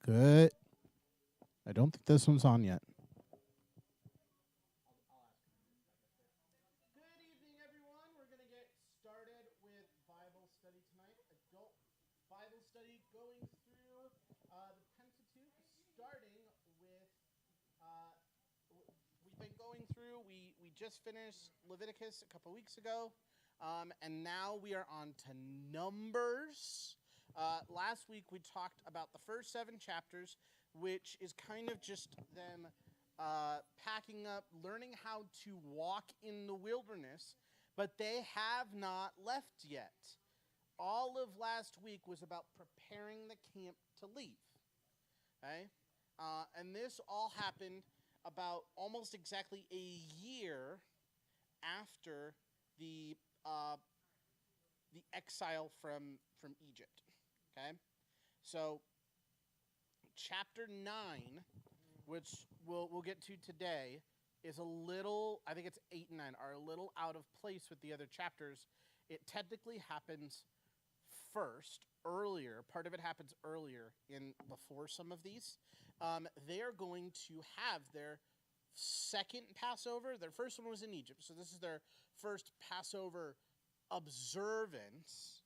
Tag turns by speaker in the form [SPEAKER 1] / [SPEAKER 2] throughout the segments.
[SPEAKER 1] Good. I don't think this one's on yet.
[SPEAKER 2] Good evening, everyone. We're going to get started with Bible study tonight. Adult Bible study going through the Pentateuch, starting with. We've been going through. We just finished Leviticus a couple weeks ago, and now we are on to Numbers. Last week we talked about the first 7 chapters, which is kind of just them packing up, learning how to walk in the wilderness, but they have not left yet. All of last week was about preparing the camp to leave. Okay? And this all happened about almost exactly a year after the exile from Egypt. Okay? So chapter 9, which we'll get to today, is a little, I think it's 8 and 9, are a little out of place with the other chapters. It technically happens earlier. Part of it happens earlier before some of these. They are going to have their second Passover. Their first one was in Egypt, so this is their first Passover observance,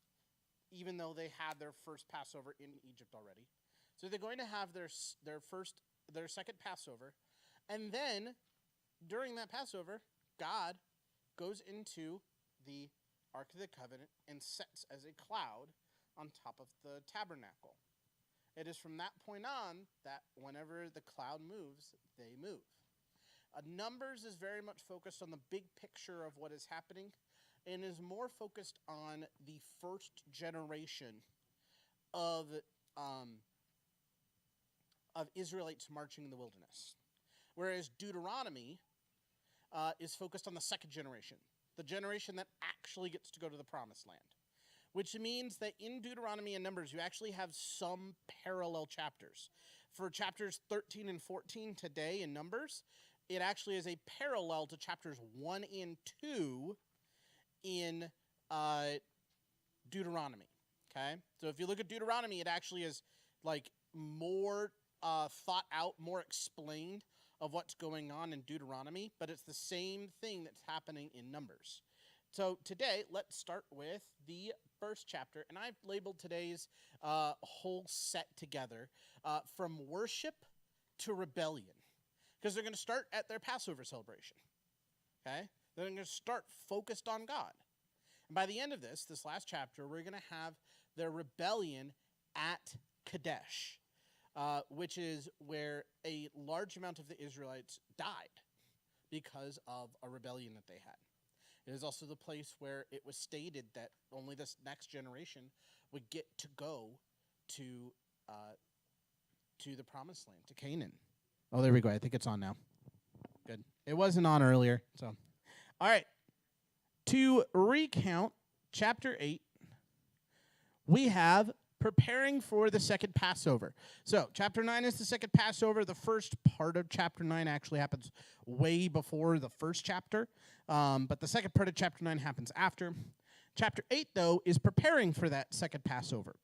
[SPEAKER 2] even though they had their first Passover in Egypt already. So they're going to have their second Passover, and then during that Passover, God goes into the Ark of the Covenant and sets as a cloud on top of the tabernacle. It is from that point on that whenever the cloud moves, they move. Numbers is very much focused on the big picture of what is happening and is more focused on the first generation of Israelites marching in the wilderness. Whereas Deuteronomy is focused on the second generation, the generation that actually gets to go to the promised land. Which means that in Deuteronomy and Numbers, you actually have some parallel chapters. For chapters 13 and 14 today in Numbers, it actually is a parallel to chapters 1 and 2 in Deuteronomy. Okay? So if you look at Deuteronomy, it actually is like more thought out, more explained of what's going on in Deuteronomy, but it's the same thing that's happening in Numbers. So today, let's start with the first chapter, and I've labeled today's whole set together from worship to rebellion, because they're going to start at their Passover celebration. Okay? They're going to start focused on God. And by the end of this last chapter, we're going to have their rebellion at Kadesh, which is where a large amount of the Israelites died because of a rebellion that they had. It is also the place where it was stated that only this next generation would get to go to the promised land, to Canaan. Oh, there we go. I think it's on now. Good. It wasn't on earlier. So, all right. To recount chapter 8, we have preparing for the second Passover. So, chapter 9 is the second Passover. The first part of chapter 9 actually happens way before the first chapter, but the second part of chapter 9 happens after. Chapter 8, though, is preparing for that second Passover.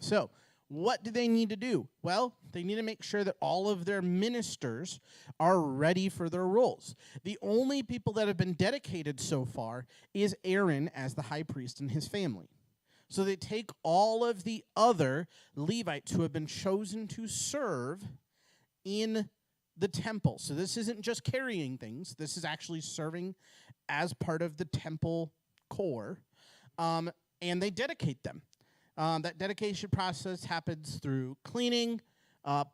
[SPEAKER 2] So, what do they need to do? Well, they need to make sure that all of their ministers are ready for their roles. The only people that have been dedicated so far is Aaron as the high priest and his family. So they take all of the other Levites who have been chosen to serve in the temple. So this isn't just carrying things. This is actually serving as part of the temple core. And they dedicate them. That dedication process happens through cleaning,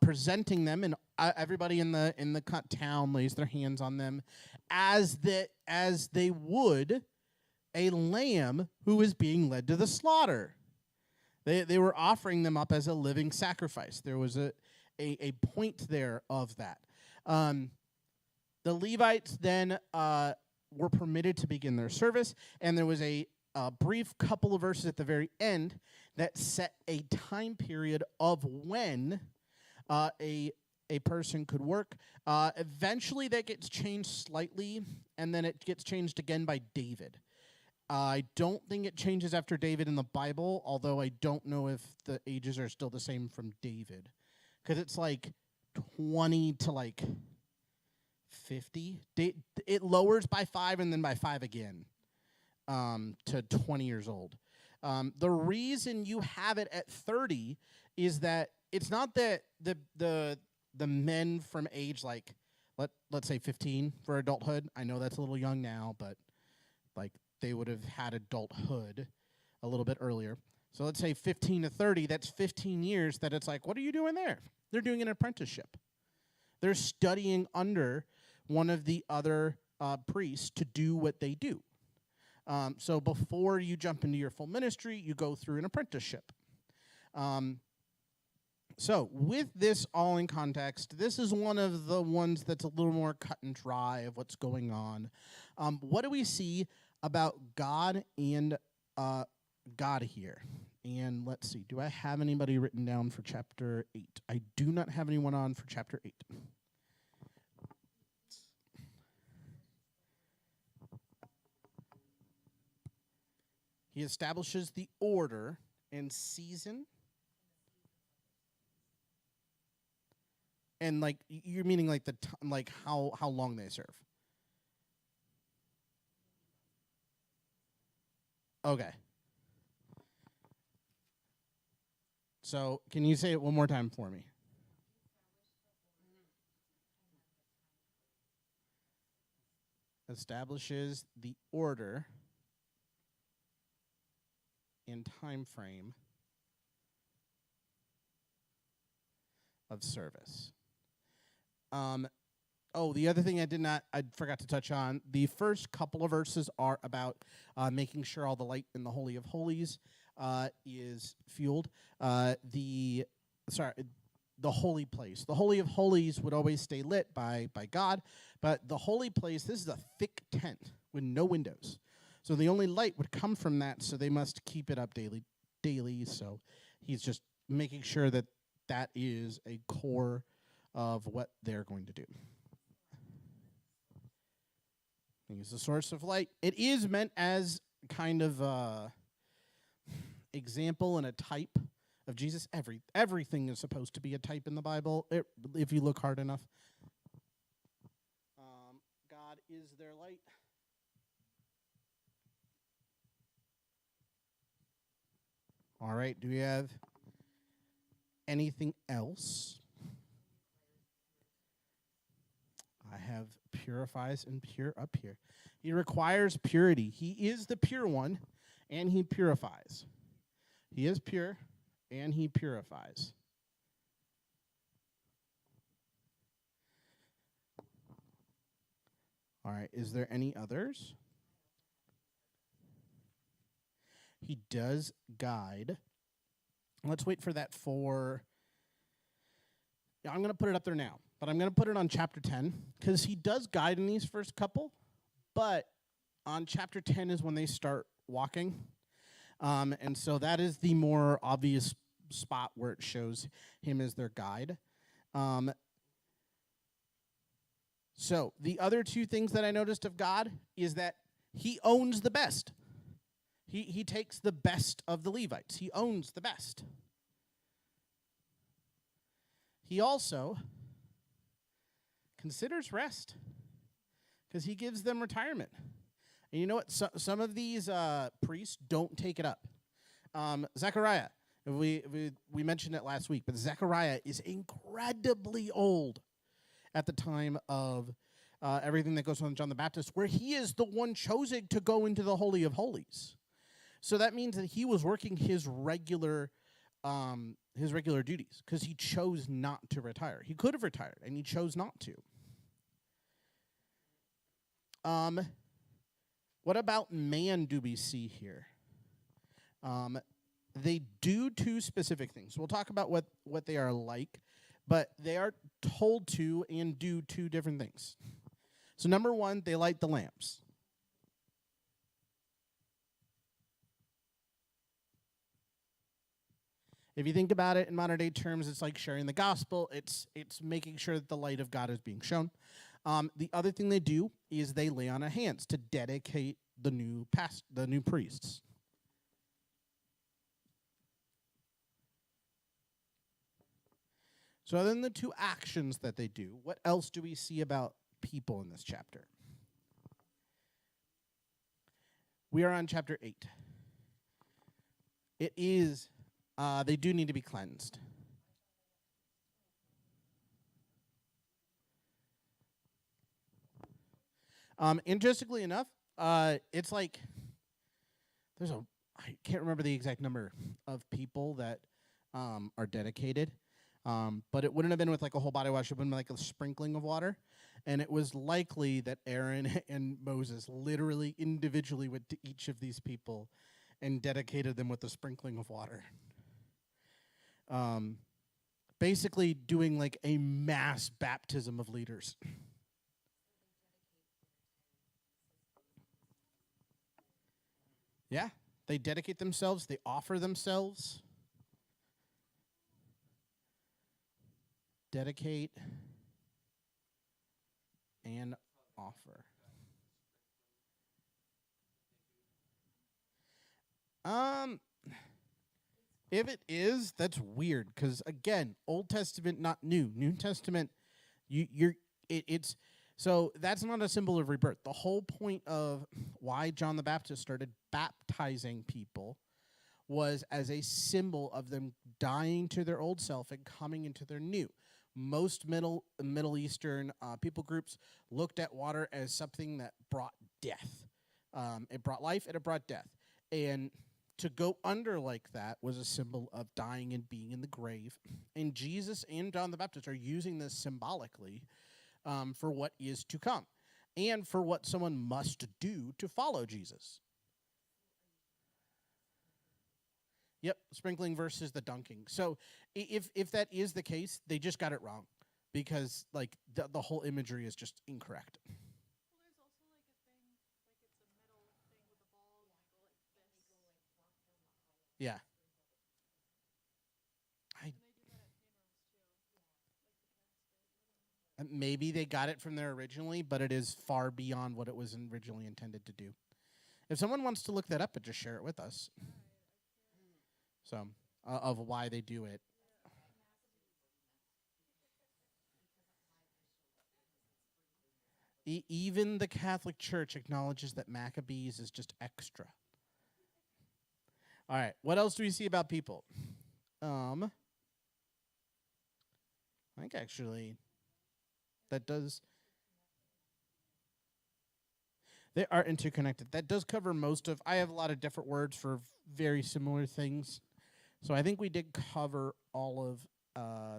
[SPEAKER 2] presenting them, and everybody in the town lays their hands on them as they would a lamb who is being led to the slaughter. They were offering them up as a living sacrifice. There was a point there of that. The Levites then were permitted to begin their service, and there was a brief couple of verses at the very end that set a time period of when a person could work. Eventually, that gets changed slightly, and then it gets changed again by David. I don't think it changes after David in the Bible, although I don't know if the ages are still the same from David. because it's like 20 to like 50. It lowers by 5 and then by 5 again to 20 years old. The reason you have it at 30 is that it's not that the men from age like let's say 15 for adulthood. I know that's a little young now, but like they would have had adulthood a little bit earlier. So let's say 15 to 30, that's 15 years that it's like, what are you doing there? They're doing an apprenticeship. They're studying under one of the other priests to do what they do. So before you jump into your full ministry, you go through an apprenticeship. So with this all in context, this is one of the ones that's a little more cut and dry of what's going on. What do we see about God and God here? And let's see, do I have anybody written down for chapter 8? I do not have anyone on for chapter 8. He establishes the order and season. And like you're meaning like like how long they serve. Okay. So, can you say it one more time for me? Establishes the order and time frame of service. The other thing I forgot to touch on, the first couple of verses are about making sure all the light in the Holy of Holies is fueled. The holy place. The Holy of Holies would always stay lit by God, but the holy place, this is a thick tent with no windows. So the only light would come from that, so they must keep it up daily. So he's just making sure that that is a core of what they're going to do. He's the source of light. It is meant as kind of a example and a type of Jesus. Everything is supposed to be a type in the Bible, if you look hard enough. God is their light. All right, do we have anything else? I have purifies and pure up here. He requires purity. He is the pure one, and he purifies. He is pure, and he purifies. All right, is there any others? He does guide. Let's wait for that for... Yeah, I'm going to put it up there now, but I'm going to put it on chapter 10, because he does guide in these first couple, but on chapter 10 is when they start walking. And so that is the more obvious spot where it shows him as their guide. So the other two things that I noticed of God is that he owns the best. He takes the best of the Levites. He owns the best. He also considers rest because he gives them retirement. And you know what? Some of these priests don't take it up. Zechariah, we mentioned it last week, but Zechariah is incredibly old at the time of everything that goes on with John the Baptist, where he is the one chosen to go into the Holy of Holies. So that means that he was working his regular duties because he chose not to retire. He could have retired, and he chose not to. What about man do we see here? They do two specific things. We'll talk about what they are like, but they are told to and do two different things. So number one, they light the lamps. If you think about it in modern day terms, it's like sharing the gospel. It's making sure that the light of God is being shown. The other thing they do is they lay on of hands to dedicate the new priests.
[SPEAKER 1] So other than the two actions that they do, what else do we see about people in this chapter? We are on chapter 8. It is, they do need to be cleansed. Interestingly enough, it's like I can't remember the exact number of people that are dedicated, but it wouldn't have been with like a whole body wash. It would have been like a sprinkling of water, and it was likely that Aaron and Moses literally individually went to each of these people and dedicated them with a sprinkling of water. Basically doing like a mass baptism of leaders. Yeah, they dedicate themselves, they offer themselves. Dedicate and offer. If it is, that's weird because again, Old Testament, not New. New Testament, it's so that's not a symbol of rebirth. The whole point of why John the Baptist started baptizing people was as a symbol of them dying to their old self and coming into their new. Most Middle Eastern people groups looked at water as something that brought death. It brought life and it brought death. And to go under like that was a symbol of dying and being in the grave. And Jesus and John the Baptist are using this symbolically for what is to come and for what someone must do to follow Jesus. Yep, sprinkling versus the dunking. So if that is the case, they just got it wrong because like the whole imagery is just incorrect.
[SPEAKER 3] Well, there's also like a thing, like it's a metal thing with a ball, and they go like this.
[SPEAKER 1] Yeah.
[SPEAKER 3] And they do that at funerals too, like the casket.
[SPEAKER 1] Maybe they got it from there originally, but it is far beyond what it was originally intended to do. If someone wants to look that up and just share it with us. So, of why they do it. Even the Catholic Church acknowledges that Maccabees is just extra. All right, what else do we see about people? I think actually that does. They are interconnected. That does cover most of. I have a lot of different words for very similar things. So I think we did cover all of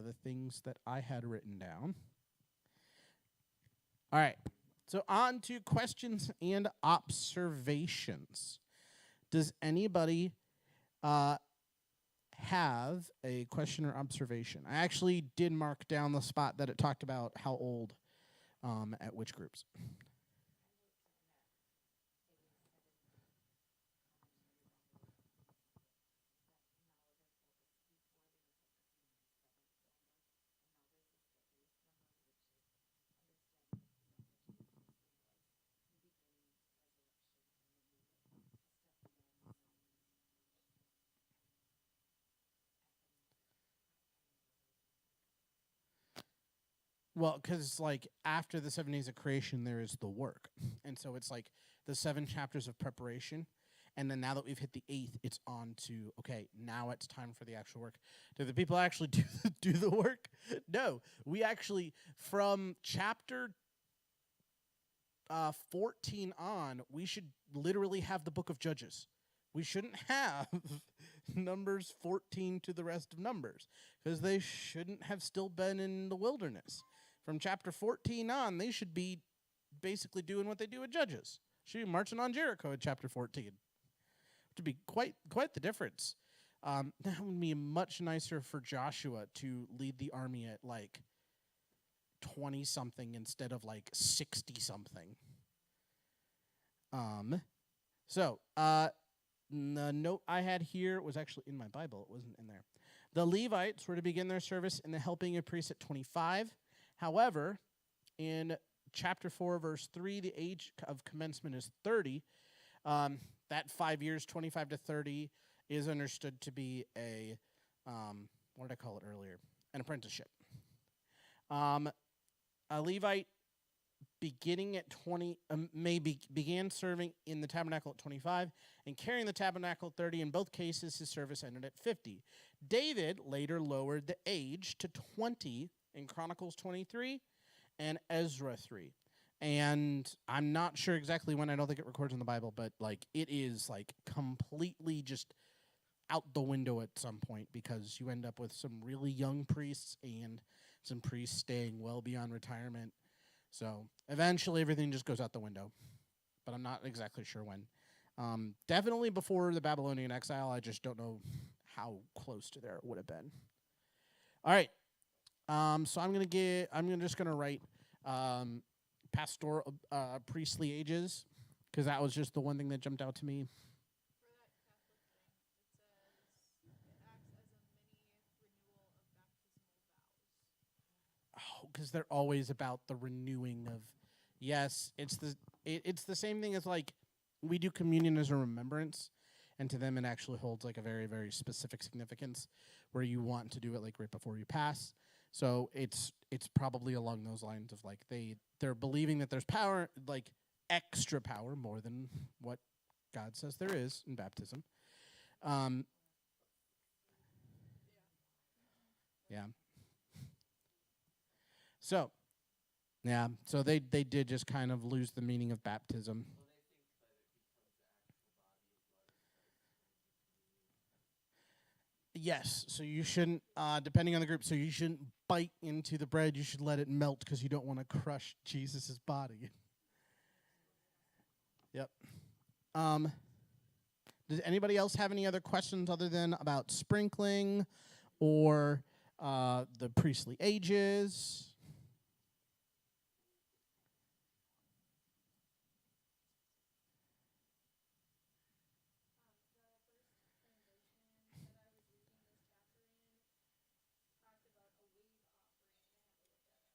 [SPEAKER 1] the things that I had written down. All right. So on to questions and observations. Does anybody have a question or observation? I actually did mark down the spot that it talked about how old at which groups. Well, because like after the 7 days of creation, there is the work, and so it's like the 7 chapters of preparation, and then now that we've hit the 8th, it's on to okay. Now it's time for the actual work. Do the people actually do the work? No, we actually from chapter 14 on, we should literally have the book of Judges. We shouldn't have Numbers 14 to the rest of Numbers because they shouldn't have still been in the wilderness. From chapter 14 on, they should be basically doing what they do with Judges. Should be marching on Jericho in chapter 14. Which would be quite the difference. That would be much nicer for Joshua to lead the army at like 20-something instead of like 60-something. So, the note I had here was actually in my Bible. It wasn't in there. The Levites were to begin their service in the helping of priests at 25. However, in chapter 4, verse 3, the age of commencement is 30. That 5 years, 25 to 30, is understood to be a, what did I call it earlier? An apprenticeship.
[SPEAKER 2] Um, a Levite beginning at 20, began serving in the tabernacle at 25 and carrying the tabernacle at 30. In both cases, his service ended at 50. David later lowered the age to 20 in Chronicles 23 and Ezra 3. And I'm not sure exactly when. I don't think it records in the Bible, but like it is like completely just out the window at some point because you end up with some really young priests and some priests staying well beyond retirement. So eventually everything just goes out the window, but I'm not exactly sure when. Definitely before the Babylonian exile. I just don't know how close to there it would have been. All right. So I'm just gonna write pastoral priestly ages because that was just the one thing that jumped out to me.
[SPEAKER 3] For that Catholic thing, it says it acts as a mini renewal of baptismal vows.
[SPEAKER 2] Oh, because they're always about the renewing of. Yes, it's the same thing as like we do communion as a remembrance, and to them it actually holds like a very very specific significance, where you want to do it like right before you pass. So it's probably along those lines of like they're believing that there's power, like extra power, more than what God says there is in baptism. Yeah. So, yeah. So they did just kind of lose the meaning of baptism. Yes. So you shouldn't, depending on the group, so you shouldn't bite into the bread. You should let it melt because you don't want to crush Jesus' body. Yep. Does anybody else have any other questions other than about sprinkling or the priestly ages?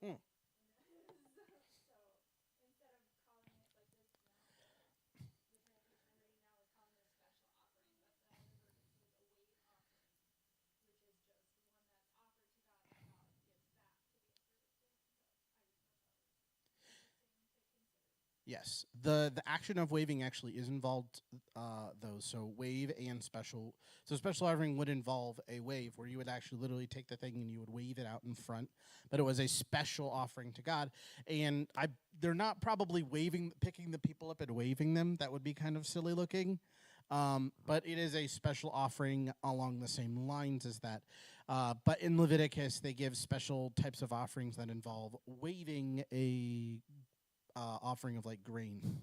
[SPEAKER 2] Hmm. Yes, the action of waving actually is involved, though. So wave and special. So special offering would involve a wave where you would actually literally take the thing and you would wave it out in front. But it was a special offering to God, and they're not probably picking the people up and waving them. That would be kind of silly looking. But it is a special offering along the same lines as that. But in Leviticus, they give special types of offerings that involve waving a offering of like grain.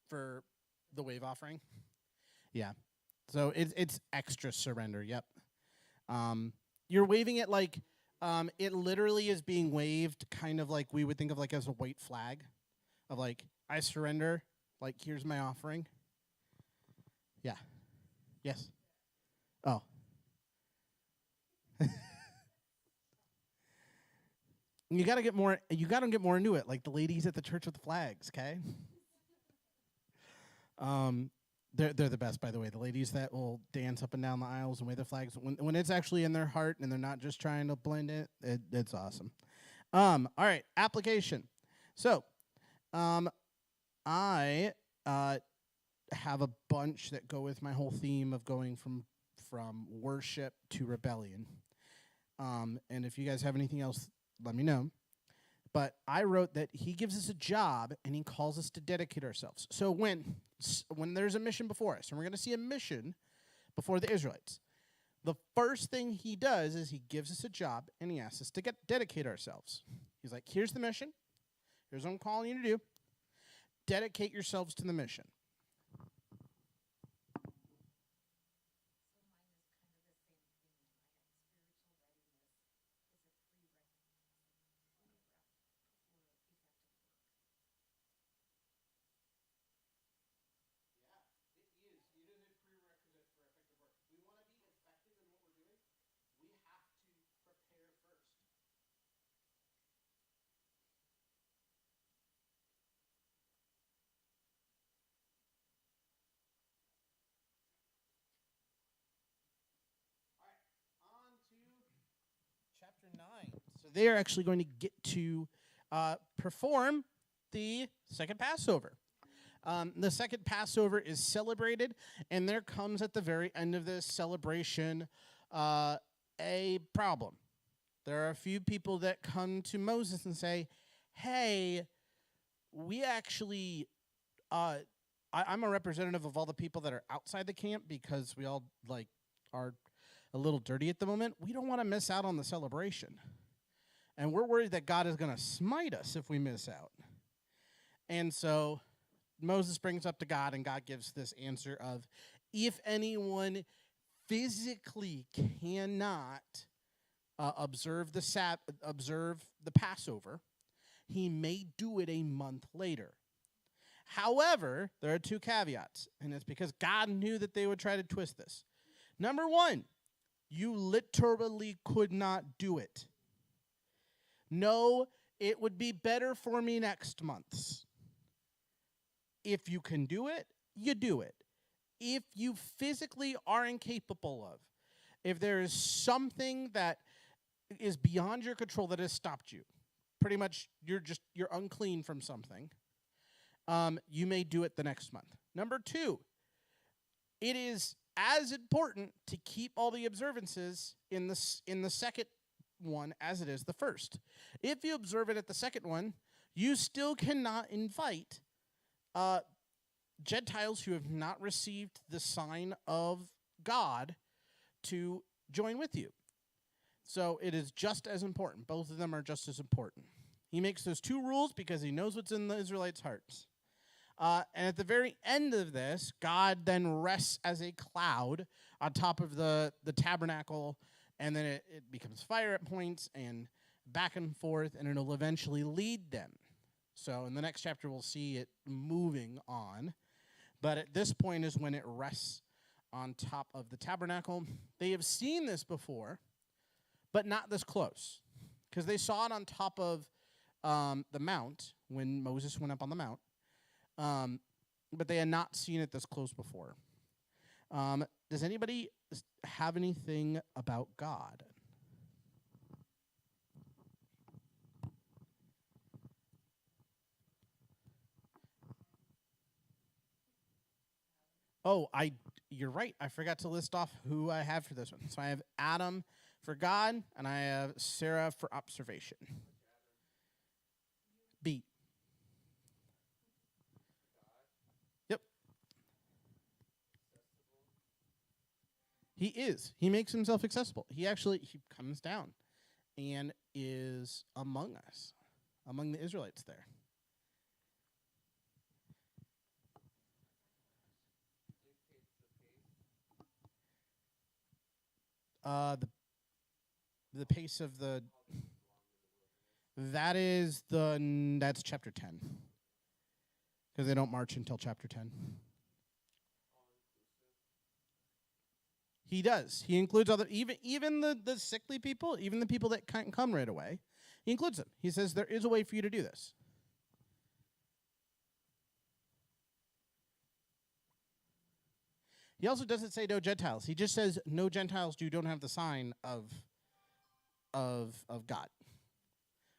[SPEAKER 2] For the wave offering. Yeah. So it's extra surrender. Yep. You're waving it like it literally is being waved kind of like we would think of like as a white flag of like I surrender, like here's my offering. Yeah. Yes. Oh. You gotta get more into it, like the ladies at the church with the flags, okay? They're the best, by the way. The ladies that will dance up and down the aisles and wave their flags when it's actually in their heart and they're not just trying to blend it's awesome. All right, application. So, I have a bunch that go with my whole theme of going from worship to rebellion. And if you guys have anything else, let me know. But I wrote that he gives us a job and he calls us to dedicate ourselves. So when there's a mission before us, and we're going to see a mission before the Israelites, the first thing he does is he gives us a job and he asks us to dedicate ourselves. He's like, here's the mission. Here's what I'm calling you to do. Dedicate yourselves to the mission. 9. So they are actually going to get to perform the second Passover. The second Passover is celebrated, and there comes at the very end of this celebration a problem. There are a few people that come to Moses and say, hey, we actually, I'm a representative of all the people that are outside the camp because we all are a little dirty at the moment. We don't want to miss out on the celebration. And we're worried that God is going to smite us if we miss out. And so Moses brings up to God, and God gives this answer of, if anyone physically cannot observe the Passover, he may do it a month later. However, there are two caveats, and it's because God knew that they would try to twist this. Number one, you literally could not do it. No, it would be better for me next month. If you can do it, you do it. If you physically are incapable of, if there is something that is beyond your control that has stopped you, pretty much you're unclean from something, you may do it the next month. Number two, it is as important to keep all the observances in the second one as it is the first. If you observe it at the second one, you still cannot invite Gentiles who have not received the sign of God to join with you. So it is just as important. Both of them are just as important. He makes those two rules because he knows what's in the Israelites' hearts. And at the very end of this, God then rests as a cloud on top of the tabernacle, and then it becomes fire at points and back and forth, and it'll eventually lead them. So in the next chapter, we'll see it moving on. But at this point is when it rests on top of the tabernacle. They have seen this before, but not this close, because they saw it on top of the mount when Moses went up on the mount. But they had not seen it this close before. Does anybody have anything about God? Oh, you're right. I forgot to list off who I have for this one. So I have Adam for God, and I have Sarah for observation. B. Yep. He is. He makes himself accessible. He comes down and is among us, among the Israelites there. The pace of that's chapter 10, because they don't march until chapter 10. He does. He includes even the sickly people, even the people that can't come right away. He includes them. He says there is a way for you to do this. He also doesn't say no Gentiles. He just says no Gentiles who don't have the sign of God,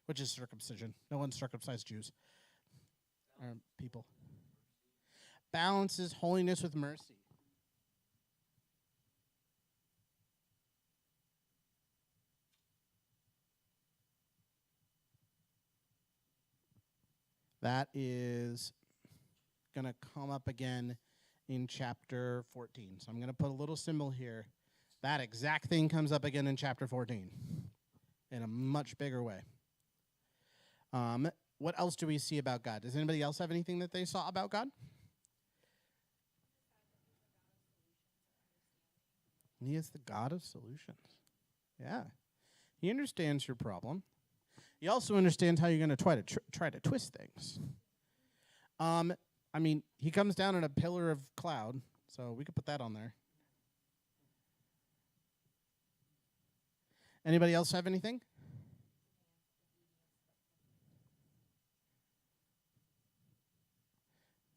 [SPEAKER 2] which is circumcision. No uncircumcised Jews or people. Balances holiness with mercy. That is going to come up again in chapter 14. So I'm going to put a little symbol here. That exact thing comes up again in chapter 14 in a much bigger way. What else do we see about God? Does anybody else have anything that they saw about God? He is the God of solutions. Yeah. He understands your problem. He also understands how you're going to try to twist things. He comes down in a pillar of cloud, so we could put that on there. Anybody else have anything?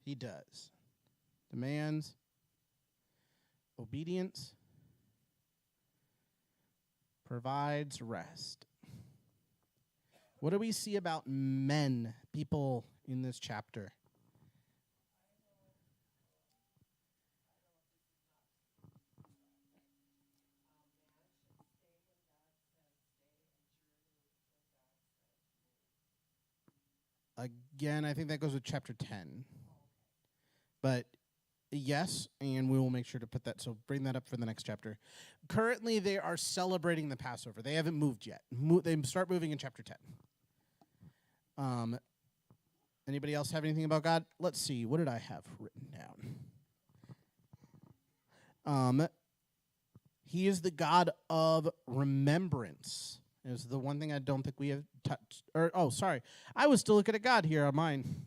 [SPEAKER 2] He does. Demands obedience, provides rest.
[SPEAKER 1] What do we see about men, people in this chapter? Again, I think that goes with chapter 10. But yes, and we will make sure to put that. So bring that up for the next chapter. Currently, they are celebrating the Passover. They haven't moved yet. They start moving in chapter 10. Anybody else have anything about God? Let's see. What did I have written down? He is the God of remembrance. Is the one thing I don't think we have touched. Sorry. I was still looking at God here on mine.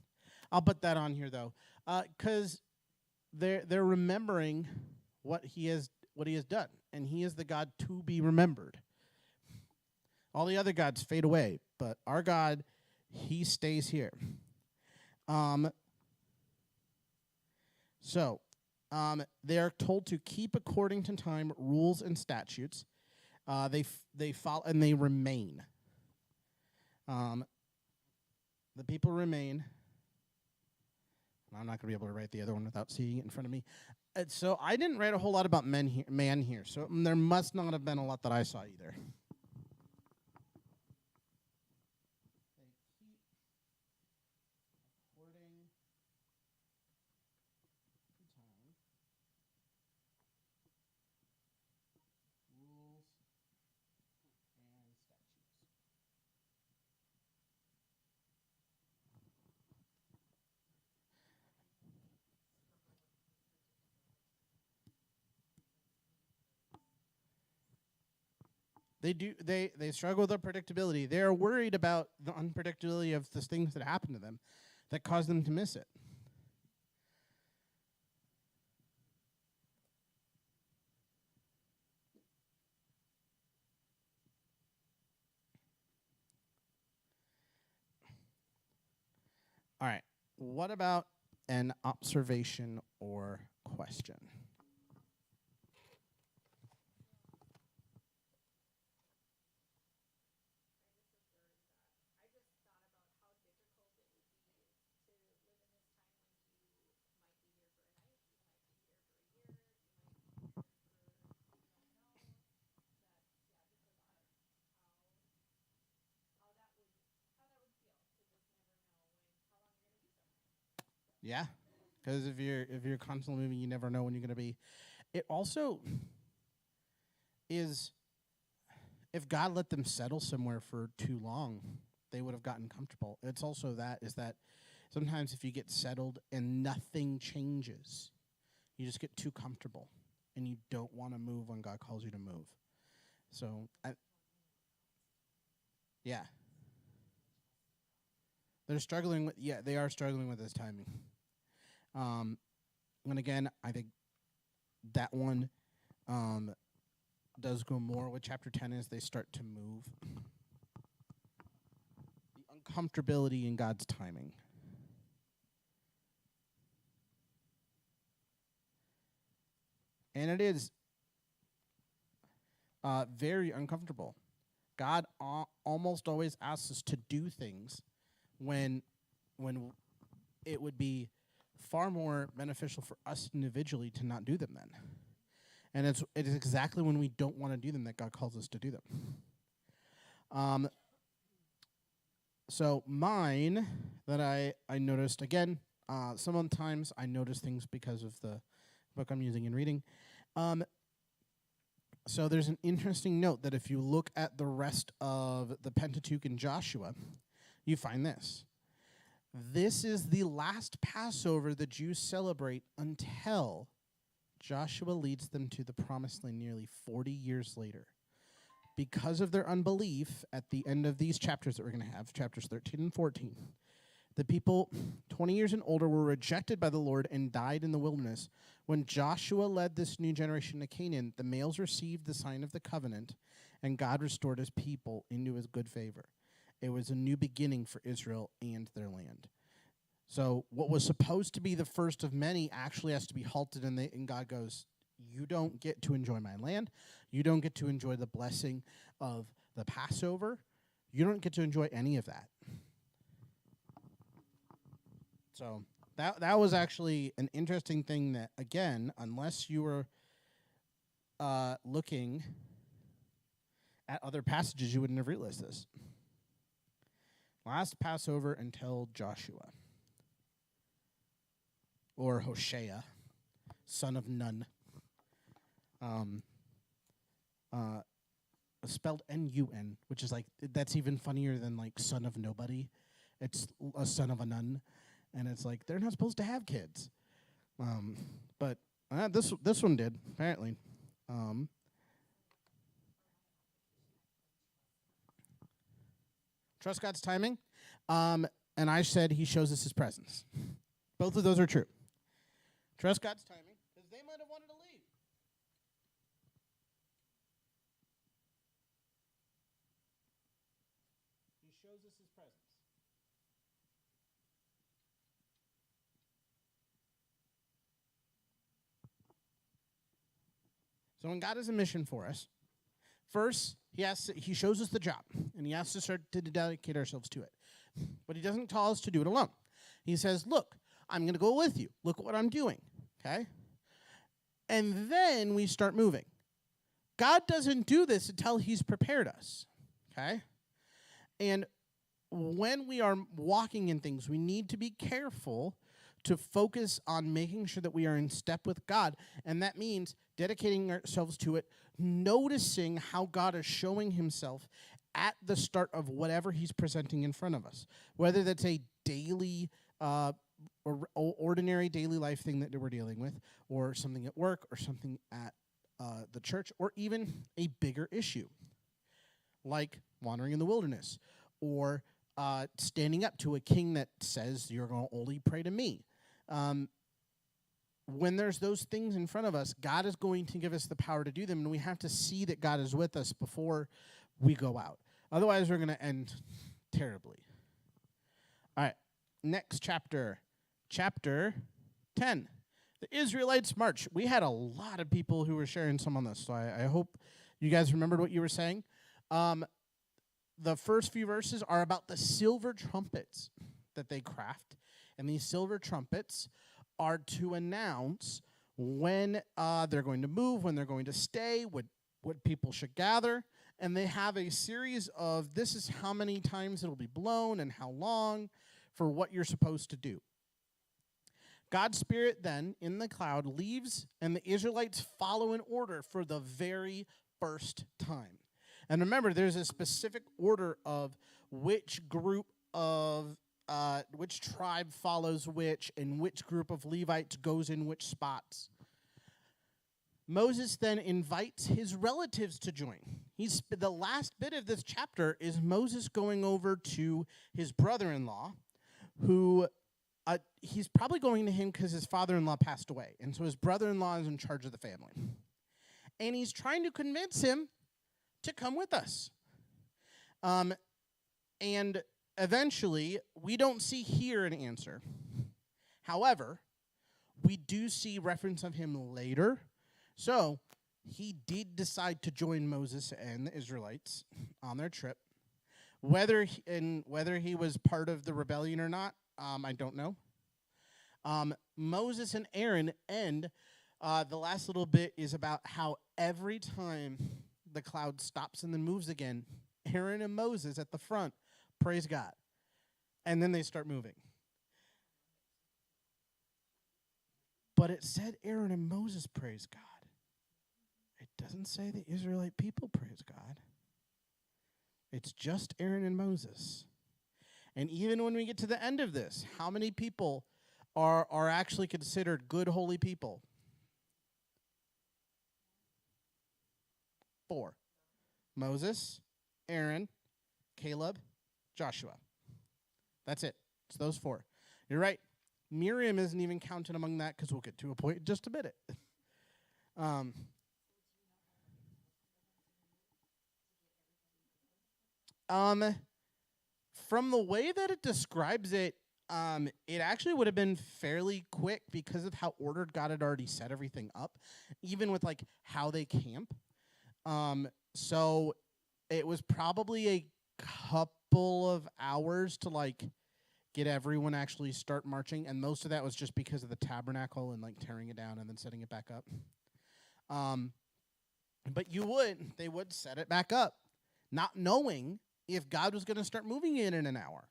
[SPEAKER 1] I'll put that on here though, because they're remembering what he has done, and he is the God to be remembered. All the other gods fade away, but our God, he stays here. They are told to keep according to time rules and statutes. They follow and they remain. The people remain. I'm not going to be able to write the other one without seeing it in front of me. So I didn't write a whole lot about man here. So there must not have been a lot that I saw either. They struggle with unpredictability. They're worried about the unpredictability of the things that happen to them that cause them to miss it. All right. What about an observation or question? Yeah, because if you're constantly moving, you never know when you're going to be. It also is, if God let them settle somewhere for too long, they would have gotten comfortable. It's also that sometimes if you get settled and nothing changes, you just get too comfortable, and you don't want to move when God calls you to move. So, yeah. They are struggling with this timing. And again, I think that one does go more with chapter 10 as they start to move. The uncomfortability in God's timing. And it is very uncomfortable. God almost always asks us to do things when it would be far more beneficial for us individually to not do them then. And it is exactly when we don't want to do them that God calls us to do them. So mine that I noticed, again, sometimes I notice things because of the book I'm using and reading. So there's an interesting note that if you look at the rest of the Pentateuch and Joshua, you find this. This is the last Passover the Jews celebrate until Joshua leads them to the Promised Land nearly 40 years later. Because of their unbelief, at the end of these chapters that we're going to have, chapters 13 and 14, the people 20 years and older were rejected by the Lord and died in the wilderness. When Joshua led this new generation to Canaan, the males received the sign of the covenant, and God restored his people into his good favor. It was a new beginning for Israel and their land. So what was supposed to be the first of many actually has to be halted, and God goes, you don't get to enjoy my land. You don't get to enjoy the blessing of the Passover. You don't get to enjoy any of that. So that was actually an interesting thing that, again, unless you were looking at other passages, you wouldn't have realized this. Last Passover until Joshua, or Hoshea, son of Nun. Spelled N-U-N, which is like, that's even funnier than like son of nobody. It's a son of a nun, and it's like they're not supposed to have kids. But this one did, apparently. Trust God's timing. And I said he shows us his presence. Both of those are true. Trust God's timing, because they might have wanted to leave. He shows us his presence. So when God has a mission for us, first, he shows us the job, and he asks us to dedicate ourselves to it. But he doesn't tell us to do it alone. He says, look, I'm going to go with you. Look what I'm doing, okay? And then we start moving. God doesn't do this until he's prepared us, okay? And when we are walking in things, we need to be careful to focus on making sure that we are in step with God. And that means dedicating ourselves to it, noticing how God is showing himself at the start of whatever he's presenting in front of us. Whether that's a daily, or ordinary daily life thing that we're dealing with, or something at work, or something at the church, or even a bigger issue, like wandering in the wilderness, or standing up to a king that says, you're going to only pray to me. When there's those things in front of us, God is going to give us the power to do them, and we have to see that God is with us before we go out. Otherwise, we're going to end terribly. All right, next chapter, chapter 10. The Israelites march. We had a lot of people who were sharing some on this, so I hope you guys remembered what you were saying. The first few verses are about the silver trumpets that they craft, and these silver trumpets are to announce when they're going to move, when they're going to stay, what people should gather. And they have a series of, this is how many times it'll be blown and how long for what you're supposed to do. God's Spirit then, in the cloud, leaves, and the Israelites follow in order for the very first time. And remember, there's a specific order of which group of which tribe follows which, and which group of Levites goes in which spots. Moses then invites his relatives to join. The last bit of this chapter is Moses going over to his brother-in-law, who he's probably going to him because his father-in-law passed away. And so his brother-in-law is in charge of the family. And he's trying to convince him to come with us. And eventually, we don't see here an answer. However, we do see reference of him later. So he did decide to join Moses and the Israelites on their trip. Whether he was part of the rebellion or not, I don't know. Moses and Aaron, and the last little bit is about how every time the cloud stops and then moves again, Aaron and Moses at the front praise God. And then they start moving. But it said Aaron and Moses praise God. It doesn't say the Israelite people praise God. It's just Aaron and Moses. And even when we get to the end of this, how many people are actually considered good, holy people? 4. Moses, Aaron, Caleb, Joshua. That's it. It's those 4. You're right. Miriam isn't even counted among that, because we'll get to a point in just a minute. From the way that it describes it, it actually would have been fairly quick because of how ordered God had already set everything up, even with like how they camp. So it was probably a couple of hours to like get everyone actually start marching, and most of that was just because of the tabernacle and like tearing it down and then setting it back up. But they would set it back up, not knowing if God was going to start moving it in an hour.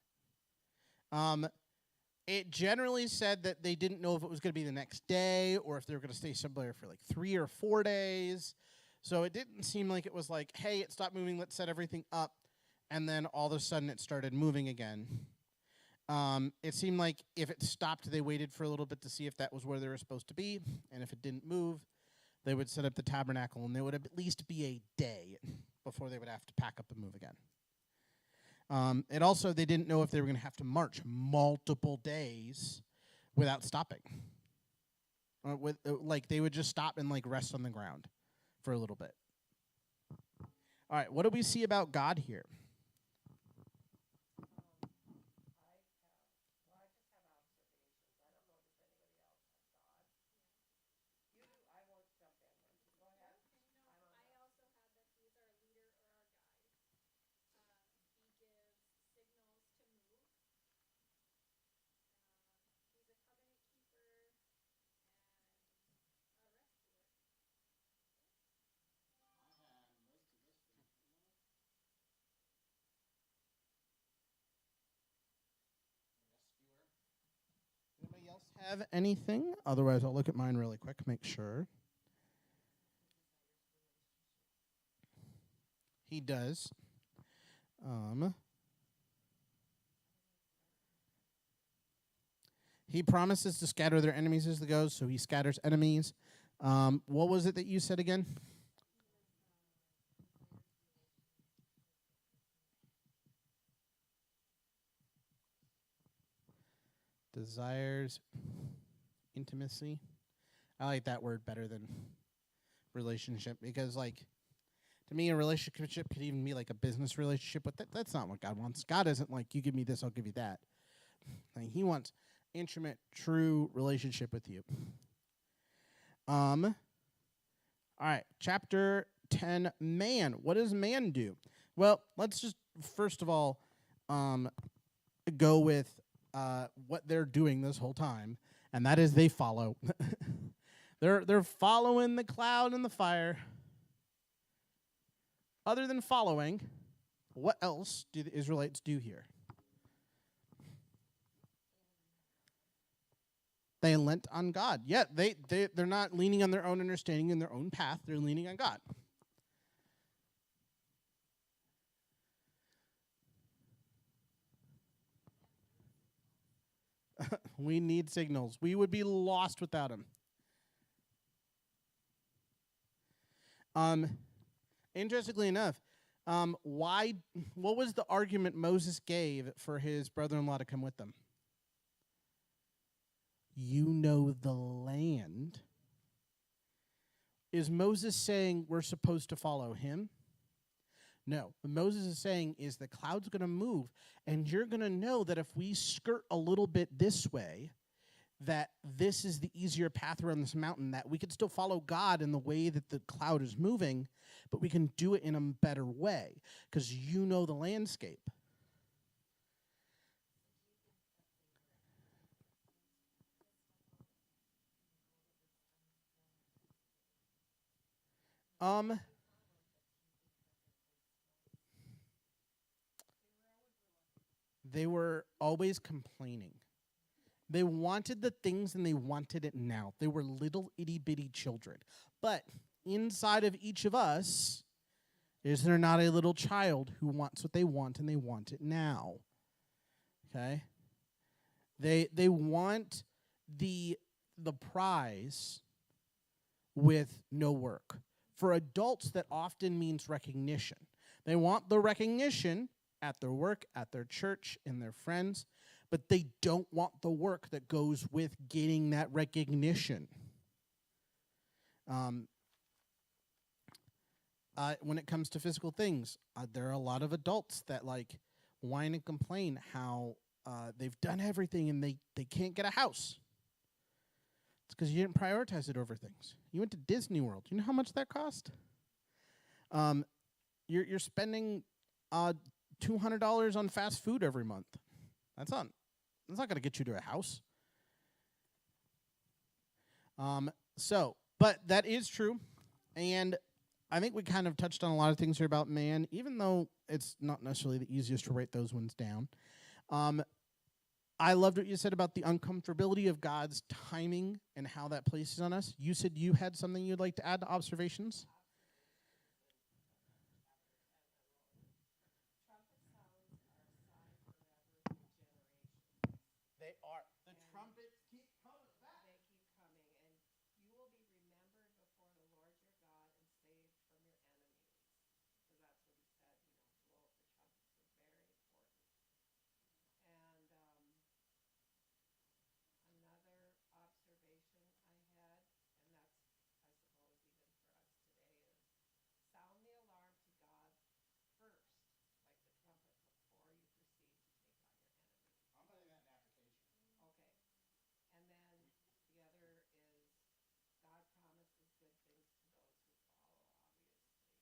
[SPEAKER 1] It generally said that they didn't know if it was going to be the next day or if they were going to stay somewhere for like 3 or 4 days. So it didn't seem like it was like, hey, it stopped moving, let's set everything up, and then all of a sudden it started moving again. It seemed like if it stopped, they waited for a little bit to see if that was where they were supposed to be, and if it didn't move, they would set up the tabernacle, and there would at least be a day before they would have to pack up and move again. It also, they didn't know if they were going to have to march multiple days without stopping. Like they would just stop and like rest on the ground for a little bit. All right, what do we see about God here? Anybody else have anything? Otherwise, I'll look at mine really quick, make sure. He does. He promises to scatter their enemies as they go, so he scatters enemies. What was it that you said again? Desires intimacy. I like that word better than relationship because, like, to me, a relationship could even be like a business relationship, but that's not what God wants. God isn't like, you give me this, I'll give you that. Like, he wants intimate, true relationship with you. All right, chapter 10, man. What does man do? Well, let's just first of all go with what they're doing this whole time, and that is they follow. They're following the cloud and the fire. Other than following, what else do the Israelites do here? They lent on God. Yeah, they're not leaning on their own understanding and their own path. They're leaning on God. We need signals. We would be lost without them. Interestingly enough, what was the argument Moses gave for his brother-in-law to come with them? You know the land. Is Moses saying we're supposed to follow him? No. What Moses is saying is the cloud's going to move, and you're going to know that if we skirt a little bit this way, that this is the easier path around this mountain, that we could still follow God in the way that the cloud is moving, but we can do it in a better way because you know the landscape. They were always complaining. They wanted the things and they wanted it now. They were little itty bitty children. But inside of each of us, is there not a little child who wants what they want and they want it now? Okay? They want the prize with no work. For adults, that often means recognition. They want the recognition at their work, at their church, in their friends, but they don't want the work that goes with getting that recognition. When it comes to physical things, there are a lot of adults that like whine and complain how they've done everything and they can't get a house. It's because you didn't prioritize it over things. You went to Disney World. You know how much that cost? You're spending $200 on fast food every month. That's not going to get you to a house. But that is true. And I think we kind of touched on a lot of things here about man, even though it's not necessarily the easiest to write those ones down. I loved what you said about the uncomfortability of God's timing and how that places on us. You said you had something you'd like to add to observations? They are. The trumpets keep coming back.
[SPEAKER 4] They keep coming, and you will be remembered before the Lord your God and saved from your enemies. Because that's what he said, blow up the trumpets are very important. And another observation I had, and that's, I suppose, even for us today, is sound the alarm to God first, like the trumpet, before you proceed to take on your enemies.
[SPEAKER 1] I'm putting that in application.
[SPEAKER 4] Okay. And then the other is God promises good things to those who follow,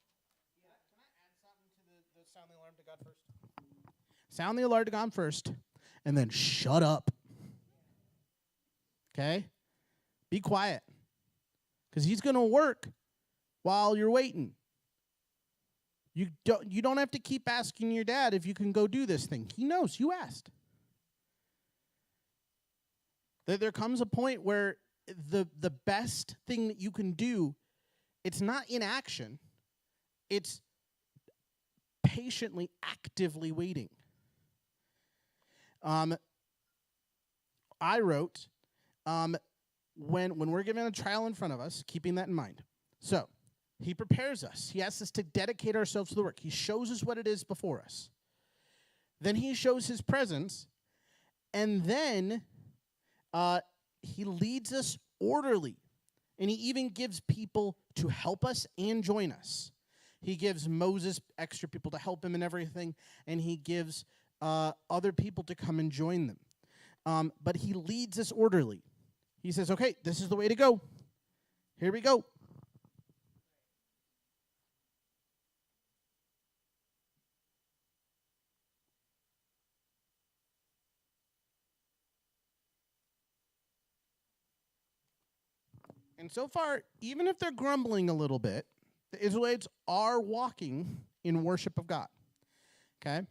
[SPEAKER 4] obviously.
[SPEAKER 2] Yeah. Can I add something to the sound the alarm to God first?
[SPEAKER 1] Sound the alarm to God first, and then shut up. Okay? Be quiet. Because he's going to work while you're waiting. You don't have to keep asking your dad if you can go do this thing. He knows you asked. There comes a point where the best thing that you can do, it's not inaction. It's patiently, actively waiting. I wrote, when we're given a trial in front of us, keeping that in mind. So, he prepares us. He asks us to dedicate ourselves to the work. He shows us what it is before us. Then he shows his presence, and then he leads us orderly. And he even gives people to help us and join us. He gives Moses extra people to help him and everything, and he gives other people to come and join them. But he leads us orderly. He says, okay, this is the way to go. Here we go. And so far, even if they're grumbling a little bit, the Israelites are walking in worship of God. Okay?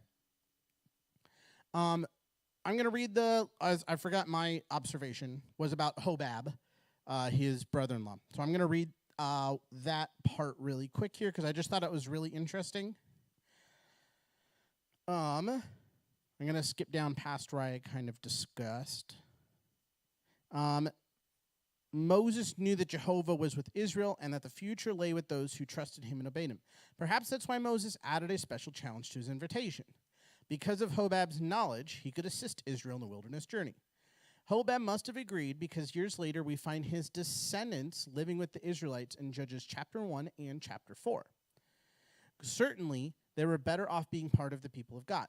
[SPEAKER 1] I'm going to read I forgot my observation was about Hobab, his brother-in-law. So I'm going to read that part really quick here because I just thought it was really interesting. I'm going to skip down past where I kind of discussed. Moses knew that Jehovah was with Israel and that the future lay with those who trusted him and obeyed him. Perhaps that's why Moses added a special challenge to his invitation. Because of Hobab's knowledge, he could assist Israel in the wilderness journey. Hobab must have agreed because years later we find his descendants living with the Israelites in Judges chapter 1 and chapter 4. Certainly, they were better off being part of the people of God.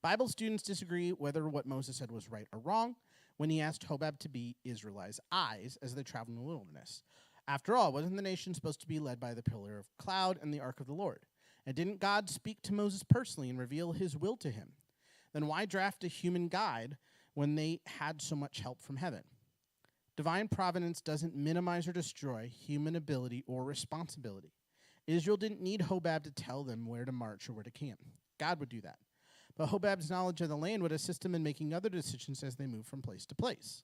[SPEAKER 1] Bible students disagree whether what Moses said was right or wrong when he asked Hobab to be Israelites' eyes as they traveled in the wilderness. After all, wasn't the nation supposed to be led by the pillar of cloud and the ark of the Lord? And didn't God speak to Moses personally and reveal his will to him? Then why draft a human guide when they had so much help from heaven? Divine providence doesn't minimize or destroy human ability or responsibility. Israel didn't need Hobab to tell them where to march or where to camp. God would do that. But Hobab's knowledge of the land would assist him in making other decisions as they move from place to place.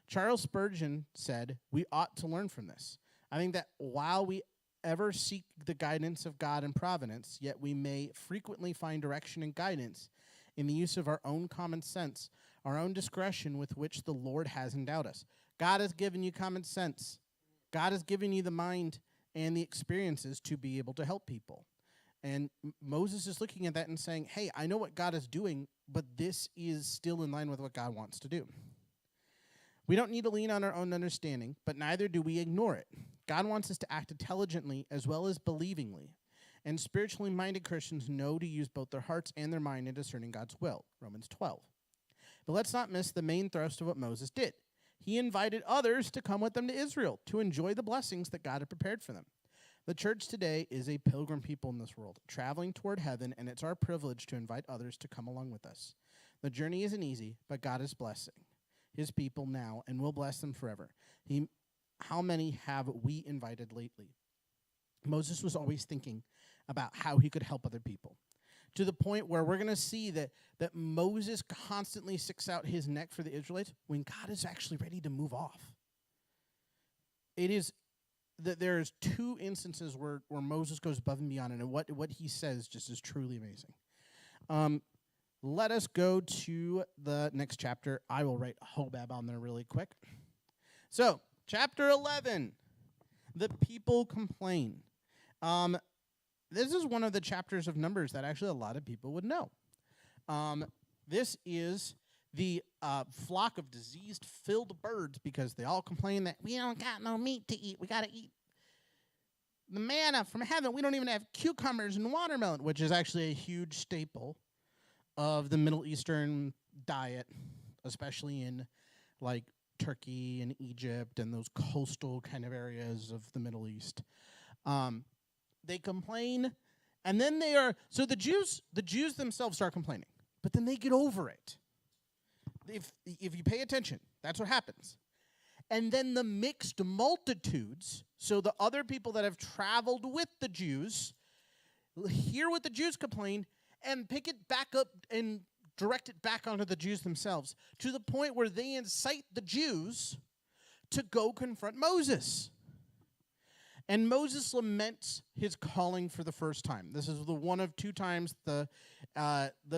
[SPEAKER 1] Charles Spurgeon said, we ought to learn from this. I think that while we ever seek the guidance of God and providence, yet we may frequently find direction and guidance in the use of our own common sense, our own discretion with which the Lord has endowed us. God has given you common sense. God has given you the mind and the experiences to be able to help people. And Moses is looking at that and saying, hey, I know what God is doing, but this is still in line with what God wants to do. We don't need to lean on our own understanding, but neither do we ignore it. God wants us to act intelligently as well as believingly. And spiritually minded Christians know to use both their hearts and their mind in discerning God's will, Romans 12. But let's not miss the main thrust of what Moses did. He invited others to come with them to Israel to enjoy the blessings that God had prepared for them. The church today is a pilgrim people in this world, traveling toward heaven, and it's our privilege to invite others to come along with us. The journey isn't easy, but God is blessing his people now and will bless them forever. How many have we invited lately? Moses was always thinking about how he could help other people, to the point where we're going to see that Moses constantly sticks out his neck for the Israelites when God is actually ready to move off. It is that there's two instances where Moses goes above and beyond, and what he says just is truly amazing. Let us go to the next chapter. I will write Hobab on there really quick. So, chapter 11, the people complain. This is one of the chapters of Numbers that actually a lot of people would know. This is the flock of diseased-filled birds because they all complain that we don't got no meat to eat. We got to eat the manna from heaven. We don't even have cucumbers and watermelon, which is actually a huge staple of the Middle Eastern diet, especially in like Turkey and Egypt and those coastal kind of areas of the Middle East. They complain, and then so the Jews themselves start complaining, but then they get over it. If you pay attention, that's what happens. And then the mixed multitudes, so the other people that have traveled with the Jews, hear what the Jews complain and pick it back up and direct it back onto the Jews themselves, to the point where they incite the Jews to go confront Moses. And Moses laments his calling for the first time. This is the one of two times. The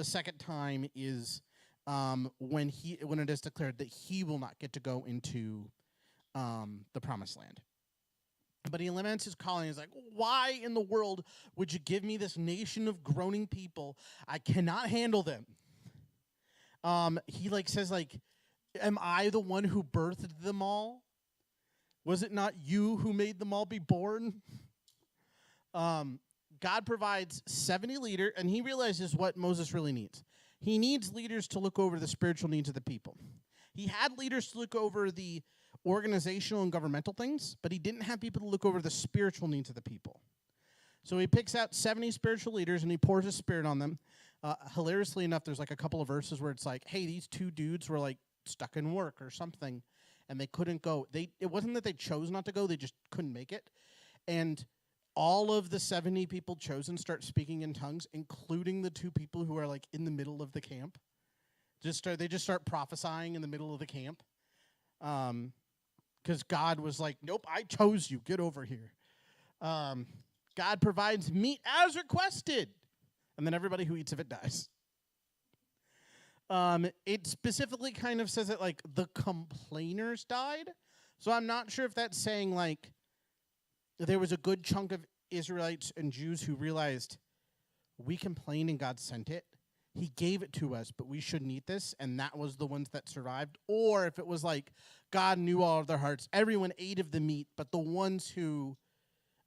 [SPEAKER 1] second time is when it is declared that he will not get to go into the promised land. But he laments his calling. He's like, why in the world would you give me this nation of groaning people? I cannot handle them. He says, am I the one who birthed them all? Was it not you who made them all be born? God provides 70 leaders, and he realizes what Moses really needs. He needs leaders to look over the spiritual needs of the people. He had leaders to look over the organizational and governmental things, but he didn't have people to look over the spiritual needs of the people. So he picks out 70 spiritual leaders, and he pours his spirit on them. Hilariously enough, there's a couple of verses where it's like, hey, these two dudes were stuck in work or something, and they couldn't go. It wasn't that they chose not to go, they just couldn't make it. And all of the 70 people chosen start speaking in tongues, including the two people who are in the middle of the camp. They just start prophesying in the middle of the camp. Because God was like, nope, I chose you. Get over here. God provides meat as requested. And then everybody who eats of it dies. It specifically kind of says that the complainers died. So I'm not sure if that's saying there was a good chunk of Israelites and Jews who realized we complained and God sent it. He gave it to us, but we shouldn't eat this, and that was the ones that survived. Or if it was God knew all of their hearts, everyone ate of the meat, but the ones who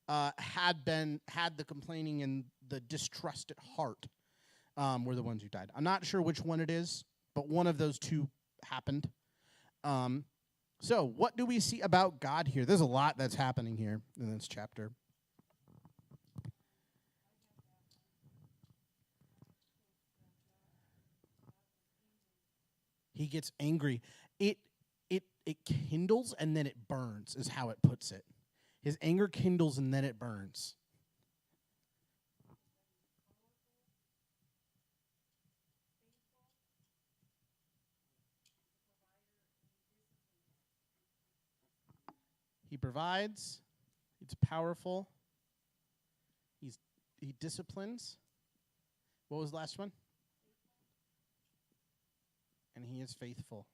[SPEAKER 1] had the complaining and the distrusted heart were the ones who died. I'm not sure which one it is, but one of those two happened. So what do we see about God here? There's a lot that's happening here in this chapter. He gets angry. It kindles and then it burns, is how it puts it. His anger kindles and then it burns. He provides. It's powerful. He disciplines. What was the last one? And he is faithful.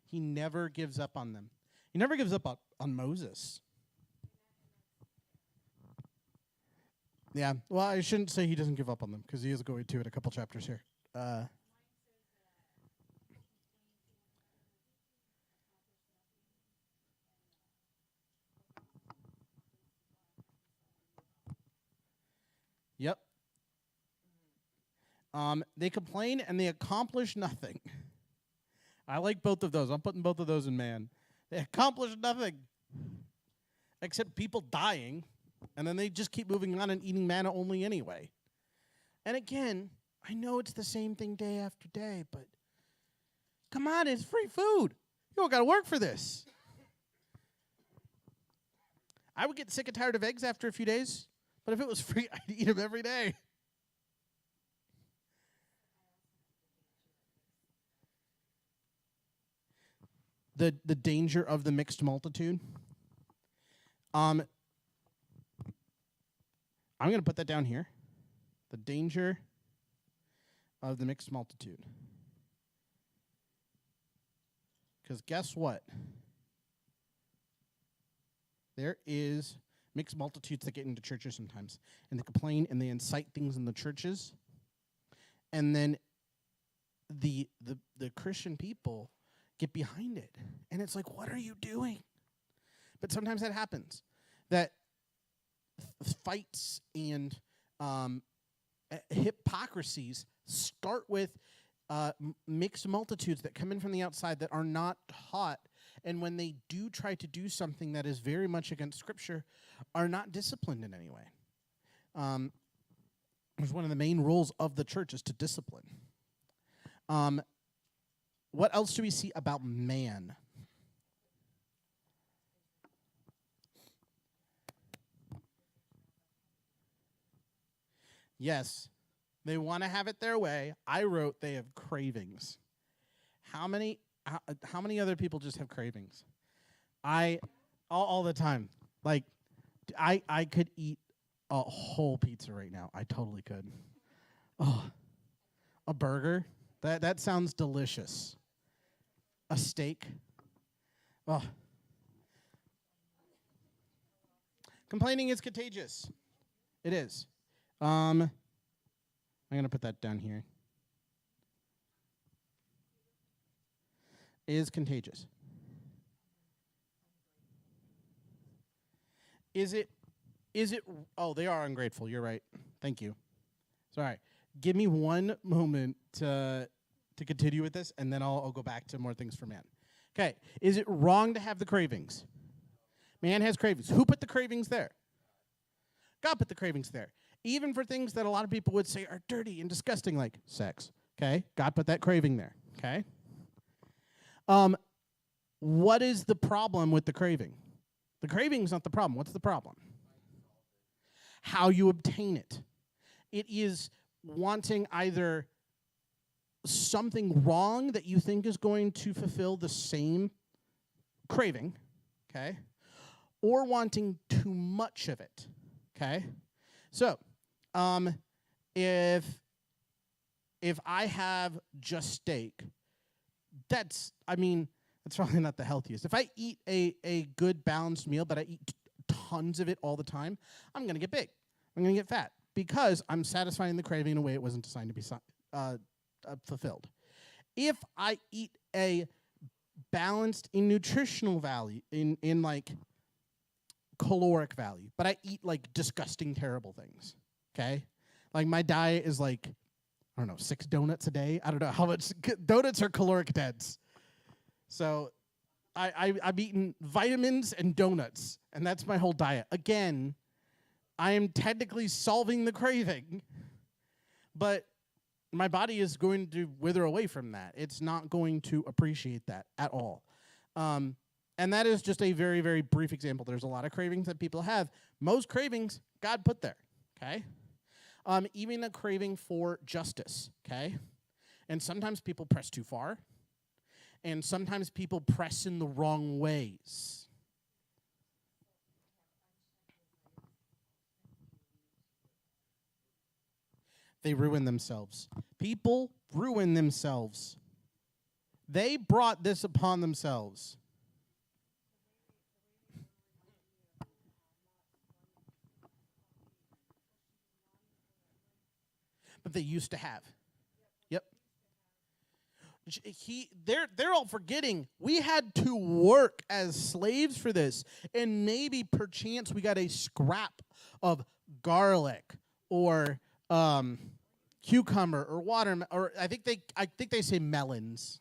[SPEAKER 1] He never gives up on them. He never gives up on Moses. Yeah, well, I shouldn't say he doesn't give up on them, because he is going to in a couple chapters here. Yep. They complain and they accomplish nothing. I like both of those. I'm putting both of those in man. They accomplish nothing except people dying. And then they just keep moving on and eating manna only anyway. And again, I know it's the same thing day after day, but come on, it's free food. You don't got to work for this. I would get sick and tired of eggs after a few days, but if it was free, I'd eat them every day. The danger of the mixed multitude. I'm going to put that down here. The danger of the mixed multitude. Because guess what? There is mixed multitudes that get into churches sometimes, and they complain and they incite things in the churches. And then the Christian people get behind it. And it's like, what are you doing? But sometimes that happens. That fights and hypocrisies start with mixed multitudes that come in from the outside that are not taught, and when they do try to do something that is very much against Scripture, are not disciplined in any way. There's one of the main roles of the church is to discipline. What else do we see about man? Yes, they want to have it their way. I wrote they have cravings. How many other people just have cravings? All the time. Like, I could eat a whole pizza right now. I totally could. Oh, a burger? That sounds delicious. A steak? Oh. Complaining is contagious. It is. I'm going to put that down here. Is contagious. Is it, oh, they are ungrateful. You're right. Thank you. Sorry. Give me one moment to continue with this, and then I'll go back to more things for man. Okay. Is it wrong to have the cravings? Man has cravings. Who put the cravings there? God put the cravings there. Even for things that a lot of people would say are dirty and disgusting, like sex. Okay? God put that craving there. Okay? What is the problem with the craving? The craving's not the problem. What's the problem? How you obtain it. It is wanting either something wrong that you think is going to fulfill the same craving, okay, or wanting too much of it, okay? So, if I have just steak, that's probably not the healthiest. If I eat a good balanced meal, but I eat tons of it all the time, I'm going to get big. I'm going to get fat because I'm satisfying the craving in a way it wasn't designed to be fulfilled. If I eat a balanced in nutritional value, in like caloric value, but I eat like disgusting, terrible things, okay? Like my diet is like, I don't know, 6 donuts a day. I don't know how much. Donuts are caloric dense. So I'm eating vitamins and donuts, and that's my whole diet. Again, I am technically solving the craving, but my body is going to wither away from that. It's not going to appreciate that at all. And that is just a very, very brief example. There's a lot of cravings that people have. Most cravings, God put there, okay? Even a craving for justice, okay? And sometimes people press too far, and sometimes people press in the wrong ways. They ruin themselves. People ruin themselves. They brought this upon themselves. But they used to have. Yep. They're all forgetting we had to work as slaves for this, and maybe perchance we got a scrap of garlic or cucumber or watermelon, or I think they say melons.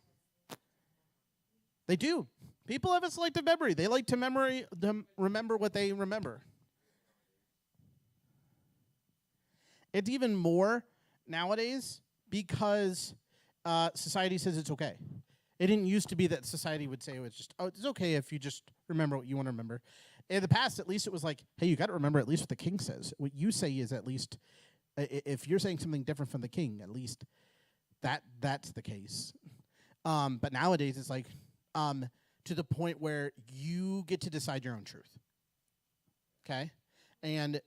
[SPEAKER 1] They do. People have a selective memory. They like to remember what they remember. It's even more nowadays because society says it's okay. It didn't used to be that society would say it was just, oh, it's okay if you just remember what you want to remember. In the past, at least it was like, hey, you got to remember at least what the king says. What you say is at least, if you're saying something different from the king, at least that's the case. But nowadays, it's like to the point where you get to decide your own truth. Okay? And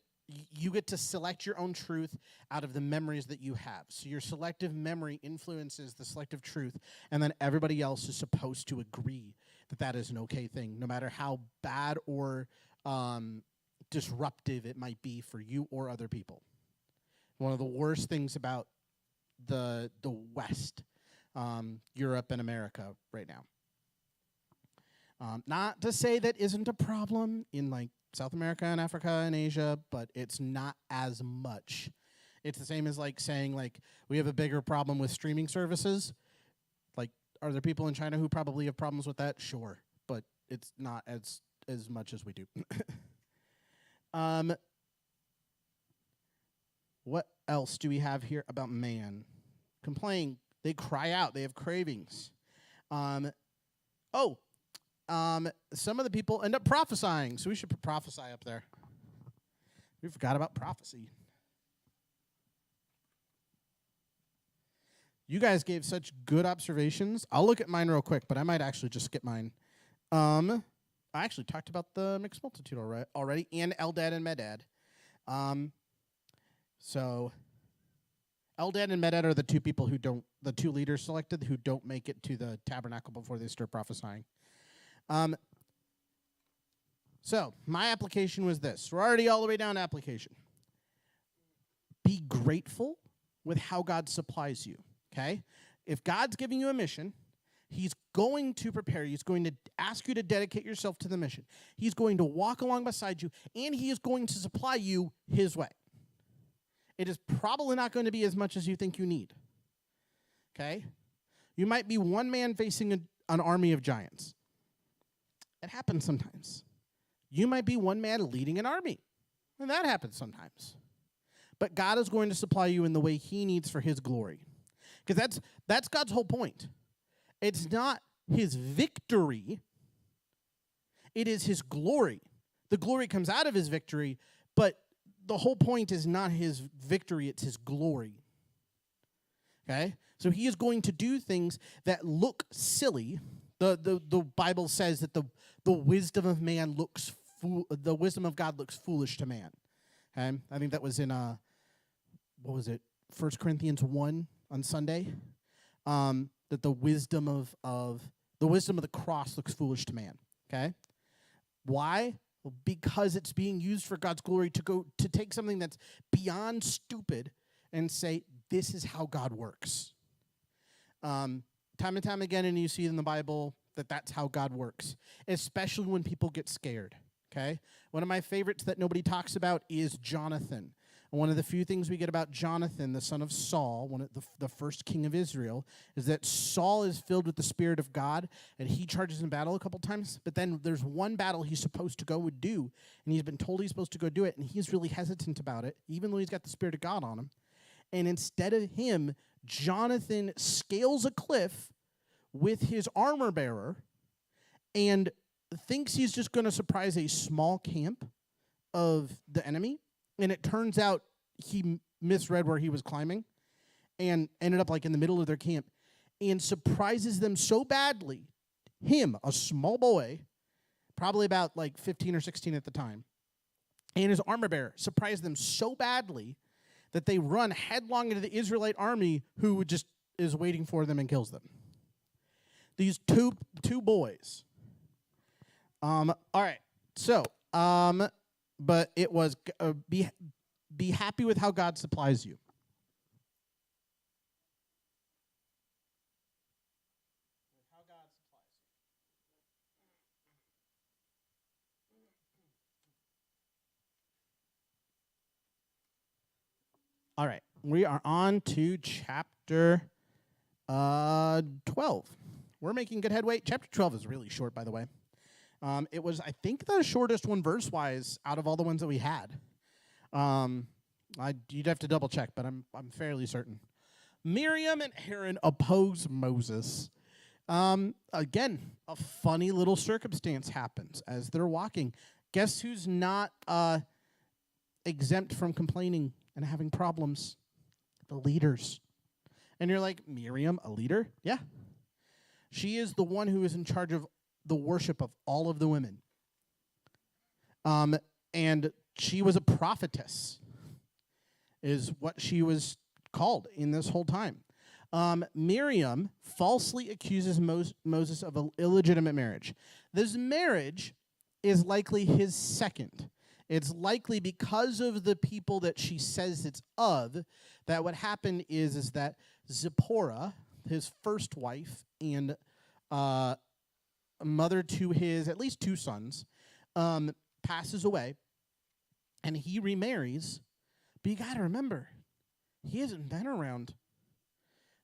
[SPEAKER 1] you get to select your own truth out of the memories that you have. So your selective memory influences the selective truth, and then everybody else is supposed to agree that that is an okay thing, no matter how bad or disruptive it might be for you or other people. One of the worst things about the West, Europe and America right now. Not to say that isn't a problem in like South America and Africa and Asia, but it's not as much. It's the same as like saying like we have a bigger problem with streaming services. Like, are there people in China who probably have problems with that? Sure, but it's not as much as we do. What else do we have here about man? Complain. They cry out. They have cravings. Some of the people end up prophesying, so we should put prophesy up there. We forgot about prophecy. You guys gave such good observations. I'll look at mine real quick, but I might actually just skip mine. I actually talked about the mixed multitude already, and Eldad and Medad. So Eldad and Medad are the two people the two leaders selected who don't make it to the tabernacle before they start prophesying. So my application was this. We're already all the way down to application. Be grateful with how God supplies you, okay? If God's giving you a mission, he's going to prepare you. He's going to ask you to dedicate yourself to the mission. He's going to walk along beside you, and he is going to supply you his way. It is probably not going to be as much as you think you need, okay? You might be one man facing an army of giants. It happens sometimes. You might be one man leading an army, and that happens sometimes. But God is going to supply you in the way he needs for his glory. Because that's God's whole point. It's not his victory. It is his glory. The glory comes out of his victory, but the whole point is not his victory, it's his glory. Okay? So he is going to do things that look silly. The Bible says that the wisdom of man the wisdom of God looks foolish to man. Okay? I think that was in 1 Corinthians 1 on Sunday. That the wisdom of the cross looks foolish to man. Okay? Why? Well, because it's being used for God's glory to take something that's beyond stupid and say, this is how God works. Time and time again, and you see in the Bible that's how God works, especially when people get scared, okay? One of my favorites that nobody talks about is Jonathan. And one of the few things we get about Jonathan, the son of Saul, one of the first king of Israel, is that Saul is filled with the Spirit of God, and he charges in battle a couple times, but then there's one battle he's supposed to go and do, and he's been told he's supposed to go do it, and he's really hesitant about it, even though he's got the Spirit of God on him. And instead of him, Jonathan scales a cliff with his armor bearer and thinks he's just going to surprise a small camp of the enemy. And it turns out he misread where he was climbing and ended up like in the middle of their camp and surprises them so badly. Him, a small boy, probably about like 15 or 16 at the time, and his armor bearer surprised them so badly that they run headlong into the Israelite army who just is waiting for them and kills them. These two boys. All right. So, but it was be happy with how God supplies you. How God supplies you. All right. We are on to chapter 12. We're making good headway. Chapter 12 is really short, by the way. It was, I think, the shortest one verse-wise out of all the ones that we had. You'd have to double check, but I'm fairly certain. Miriam and Aaron oppose Moses. Again, a funny little circumstance happens as they're walking. Guess who's not exempt from complaining and having problems? The leaders. And you're like, Miriam, a leader? Yeah. She is the one who is in charge of the worship of all of the women. And she was a prophetess, is what she was called in this whole time. Miriam falsely accuses Moses of an illegitimate marriage. This marriage is likely his second. It's likely because of the people that she says it's of, that what happened is that Zipporah, his first wife, and mother to his at least 2 sons, passes away, and he remarries. But you got to remember, he hasn't been around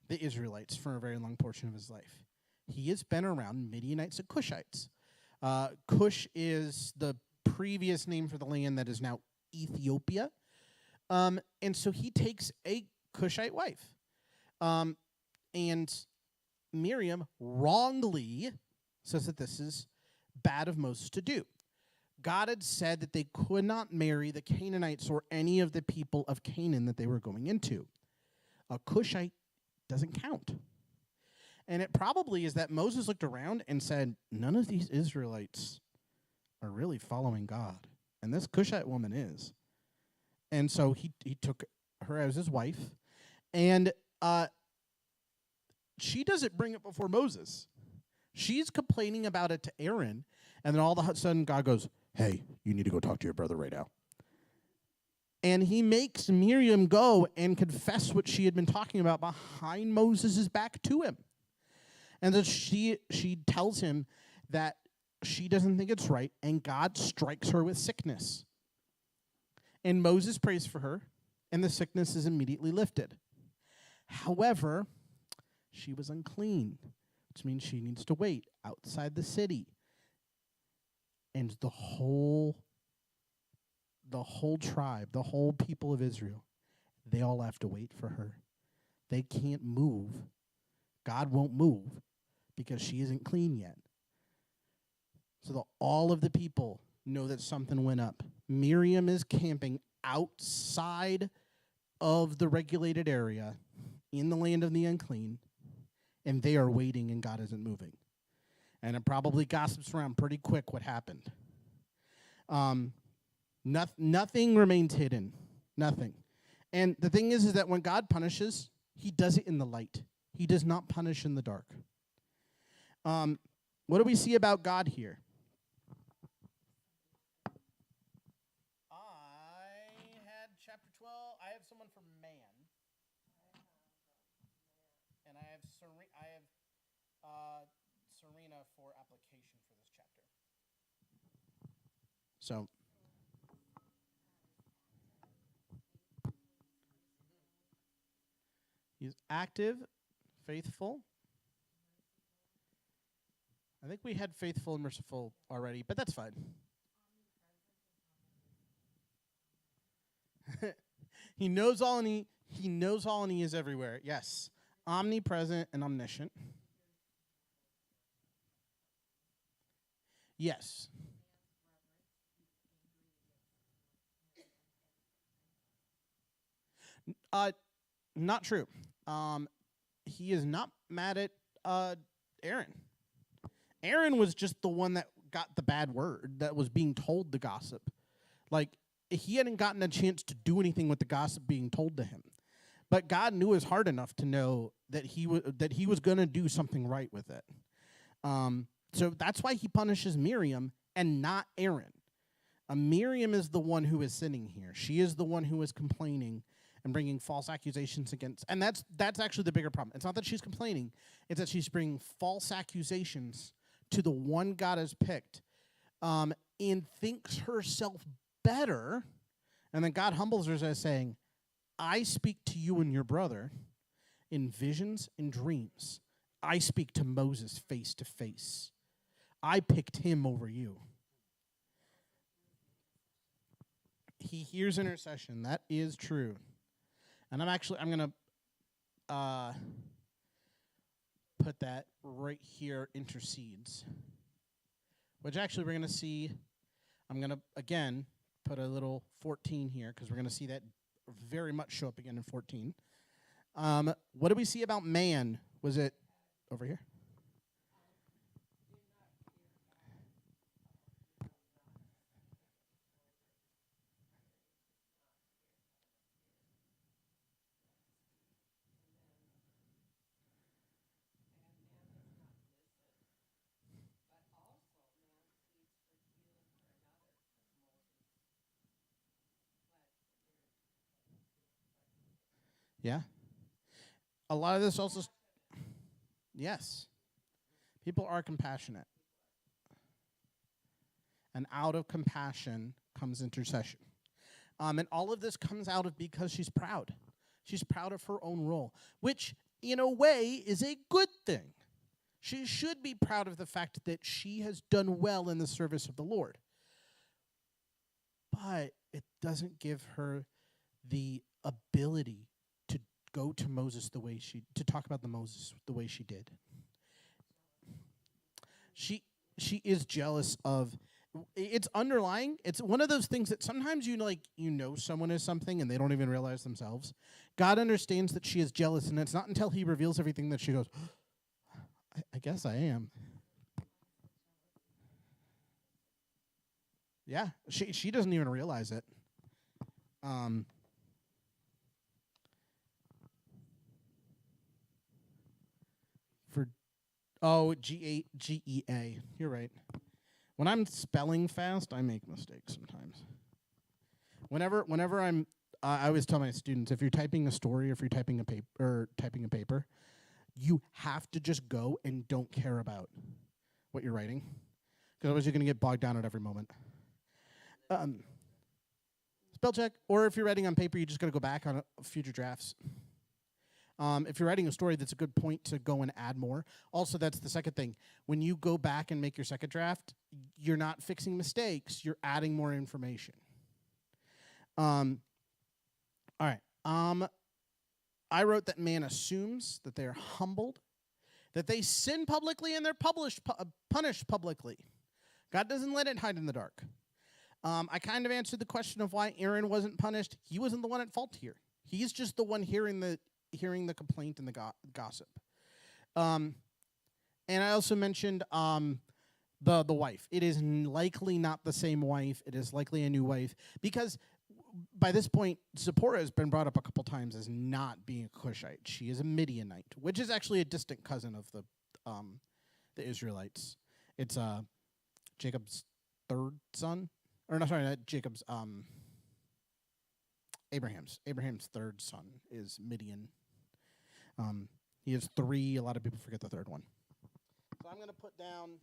[SPEAKER 1] the Israelites for a very long portion of his life. He has been around Midianites and Cushites. Cush is the previous name for the land that is now Ethiopia. And so he takes a Cushite wife. And Miriam wrongly says that this is bad of Moses to do. God had said that they could not marry the Canaanites or any of the people of Canaan that they were going into. A Cushite doesn't count. And it probably is that Moses looked around and said, none of these Israelites are really following God. And this Cushite woman is. And so he took her as his wife. And she doesn't bring it before Moses. She's complaining about it to Aaron. And then all of a sudden God goes, hey, you need to go talk to your brother right now. And he makes Miriam go and confess what she had been talking about behind Moses' back to him. And then she tells him that she doesn't think it's right, and God strikes her with sickness. And Moses prays for her, and the sickness is immediately lifted. However, she was unclean, which means she needs to wait outside the city. And the whole tribe, the whole people of Israel, they all have to wait for her. They can't move. God won't move because she isn't clean yet. So all of the people know that something went up. Miriam is camping outside of the regulated area in the land of the unclean, and they are waiting and God isn't moving. And it probably gossips around pretty quick what happened. Nothing remains hidden. Nothing. And the thing is that when God punishes, he does it in the light. He does not punish in the dark. What do we see about God here? I had chapter 12. I have someone for man. And I have Serena for application for this chapter. So he's active, faithful. I think we had faithful and merciful already, but that's fine. He knows all and he knows all and he is everywhere. Yes. Omnipresent and omniscient. Yes. Not true. He is not mad at Aaron. Aaron was just the one that got the bad word, that was being told the gossip. Like, he hadn't gotten a chance to do anything with the gossip being told to him. But God knew his heart enough to know that he was going to do something right with it. So that's why he punishes Miriam and not Aaron. Miriam is the one who is sinning here. She is the one who is complaining and bringing false accusations against. And that's actually the bigger problem. It's not that she's complaining. It's that she's bringing false accusations to the one God has picked, and thinks herself better. And then God humbles her as saying, I speak to you and your brother in visions and dreams. I speak to Moses face to face. I picked him over you. he hears intercession. That is true. And I'm going to put that right here, intercedes. Which actually we're going to see, I'm going to, again, put a little 14 here because we're going to see that very much show up again in 14. What do we see about man? Was it over here? Yeah. A lot of this also, yes. People are compassionate. And out of compassion comes intercession. And all of this comes out of because she's proud. She's proud of her own role, which in a way is a good thing. She should be proud of the fact that she has done well in the service of the Lord. But it doesn't give her the ability to go to Moses to talk about Moses the way she did. She is jealous of, it's underlying. It's one of those things that sometimes you know someone is something and they don't even realize themselves. God understands that she is jealous, and it's not until he reveals everything that she goes, I guess I am. Yeah, she doesn't even realize it. GEA. You're right. When I'm spelling fast, I make mistakes sometimes. Whenever I always tell my students, if you're typing a story, if you're typing a paper, you have to just go and don't care about what you're writing, because otherwise you're going to get bogged down at every moment. Spell check, or if you're writing on paper, you just got to go back on future drafts. If you're writing a story, that's a good point to go and add more. Also, that's the second thing. When you go back and make your second draft, you're not fixing mistakes. You're adding more information. All right. I wrote that man assumes that they are humbled, that they sin publicly, and they're punished publicly. God doesn't let it hide in the dark. I kind of answered the question of why Aaron wasn't punished. He wasn't the one at fault here. He's just the one hearing the complaint and the gossip. And I also mentioned the wife. It is likely not the same wife. It is likely a new wife, because by this point, Zipporah has been brought up a couple times as not being a Cushite. She is a Midianite, which is actually a distant cousin of the Israelites. It's Jacob's third son, or no, sorry, not Jacob's. Abraham's third son is Midian. He has 3. A lot of people forget the third one. So I'm going to put down,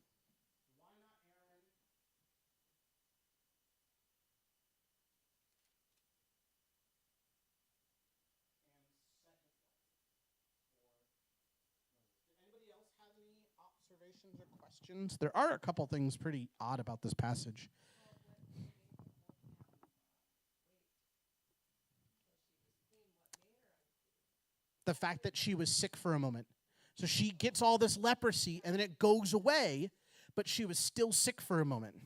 [SPEAKER 1] why not Aaron? And second one. Did anybody else have any observations or questions? There are a couple things pretty odd about this passage. The fact that she was sick for a moment. So she gets all this leprosy and then it goes away, but she was still sick for a moment.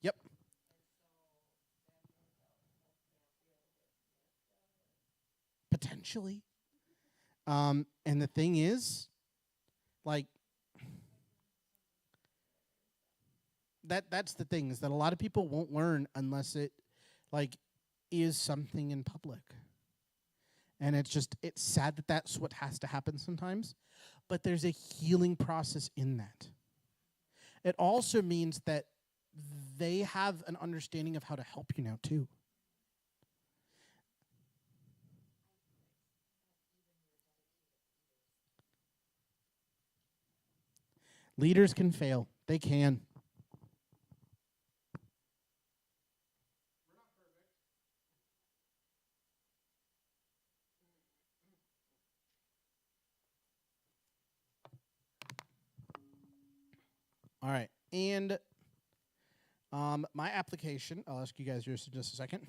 [SPEAKER 1] Yep. Potentially. And the thing is, that's the thing, is that a lot of people won't learn unless it is something in public. And it's sad that that's what has to happen sometimes. But there's a healing process in that. It also means that they have an understanding of how to help you now, too. Leaders can fail. They can. All right, and my application, I'll ask you guys yours in just a second.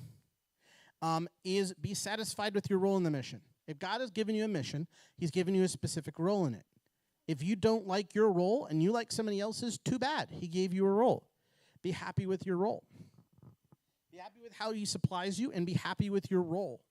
[SPEAKER 1] is be satisfied with your role in the mission. If God has given you a mission, he's given you a specific role in it. If you don't like your role and you like somebody else's, too bad. He gave you a role. Be happy with your role. Be happy with how he supplies you and be happy with your role.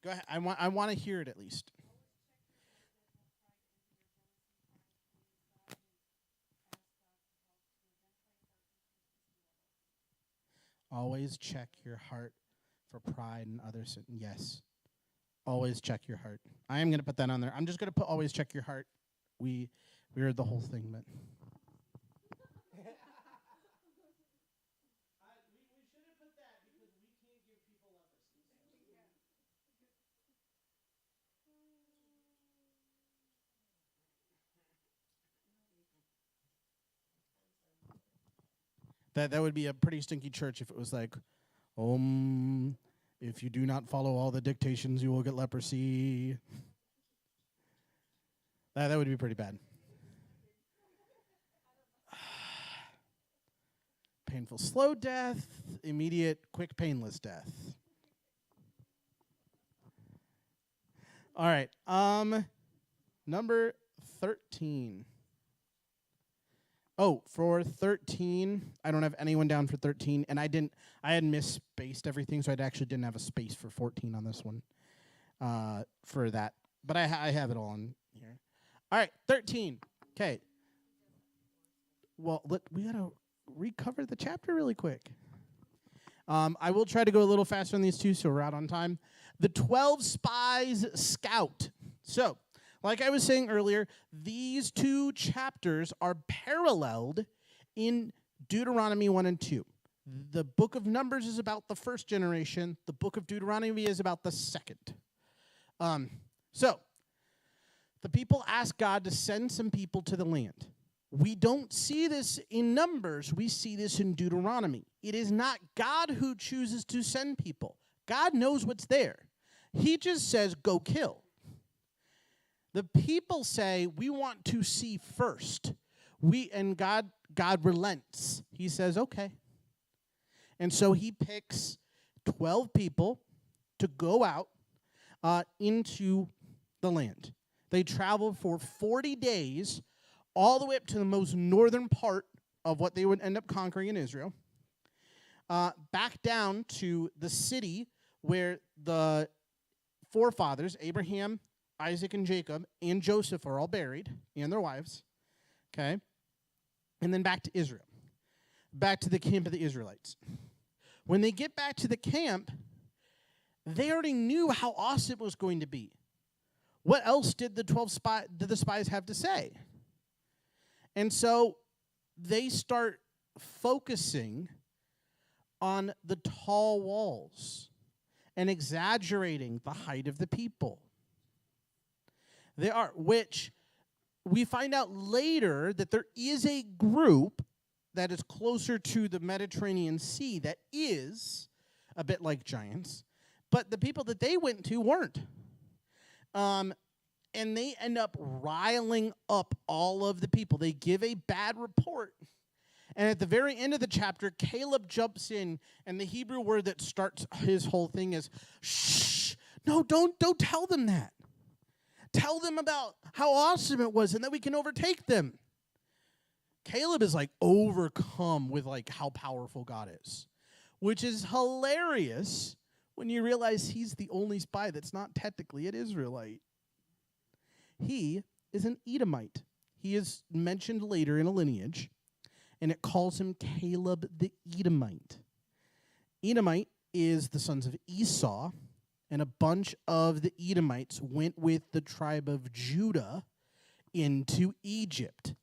[SPEAKER 1] Go ahead. I want to hear it at least. Always check your heart for pride and others. Yes. Always check your heart. I am going to put that on there. I'm just going to put always check your heart. We heard the whole thing, but that would be a pretty stinky church if it was like, if you do not follow all the dictations, you will get leprosy. That would be pretty bad. Painful, slow death, immediate, quick, painless death. All right. Number 13. Oh, for 13, I don't have anyone down for 13, and I had misspaced everything, so I actually didn't have a space for 14 on this one for that. But I have it all on here. All right, 13. Okay. Well, we got to recover the chapter really quick. I will try to go a little faster on these two, so we're out on time. The 12 Spies Scout. So, like I was saying earlier, these two chapters are paralleled in Deuteronomy 1 and 2. The book of Numbers is about the first generation. The book of Deuteronomy is about the second. So, the people ask God to send some people to the land. We don't see this in Numbers. We see this in Deuteronomy. It is not God who chooses to send people. God knows what's there. He just says, go kill. The people say, we want to see first. God relents. He says, okay. And so he picks 12 people to go out into the land. They travel for 40 days all the way up to the most northern part of what they would end up conquering in Israel, back down to the city where the forefathers, Abraham, Isaac, and Jacob, and Joseph are all buried, and their wives, okay? And then back to Israel, back to the camp of the Israelites. When they get back to the camp, they already knew how awesome it was going to be. What else did the spies have to say? And so they start focusing on the tall walls and exaggerating the height of the people. They are, which we find out later that there is a group that is closer to the Mediterranean Sea that is a bit like giants, but the people that they went to weren't. And they end up riling up all of the people. They give a bad report. And at the very end of the chapter, Caleb jumps in, and the Hebrew word that starts his whole thing is, shh, no, don't tell them that. Tell them about how awesome it was and that we can overtake them. Caleb is like overcome with like how powerful God is, which is hilarious when you realize he's the only spy that's not technically an Israelite. He is an Edomite. He is mentioned later in a lineage, and it calls him Caleb the Edomite. Edomite is the sons of Esau, and a bunch of the Edomites went with the tribe of Judah into Egypt.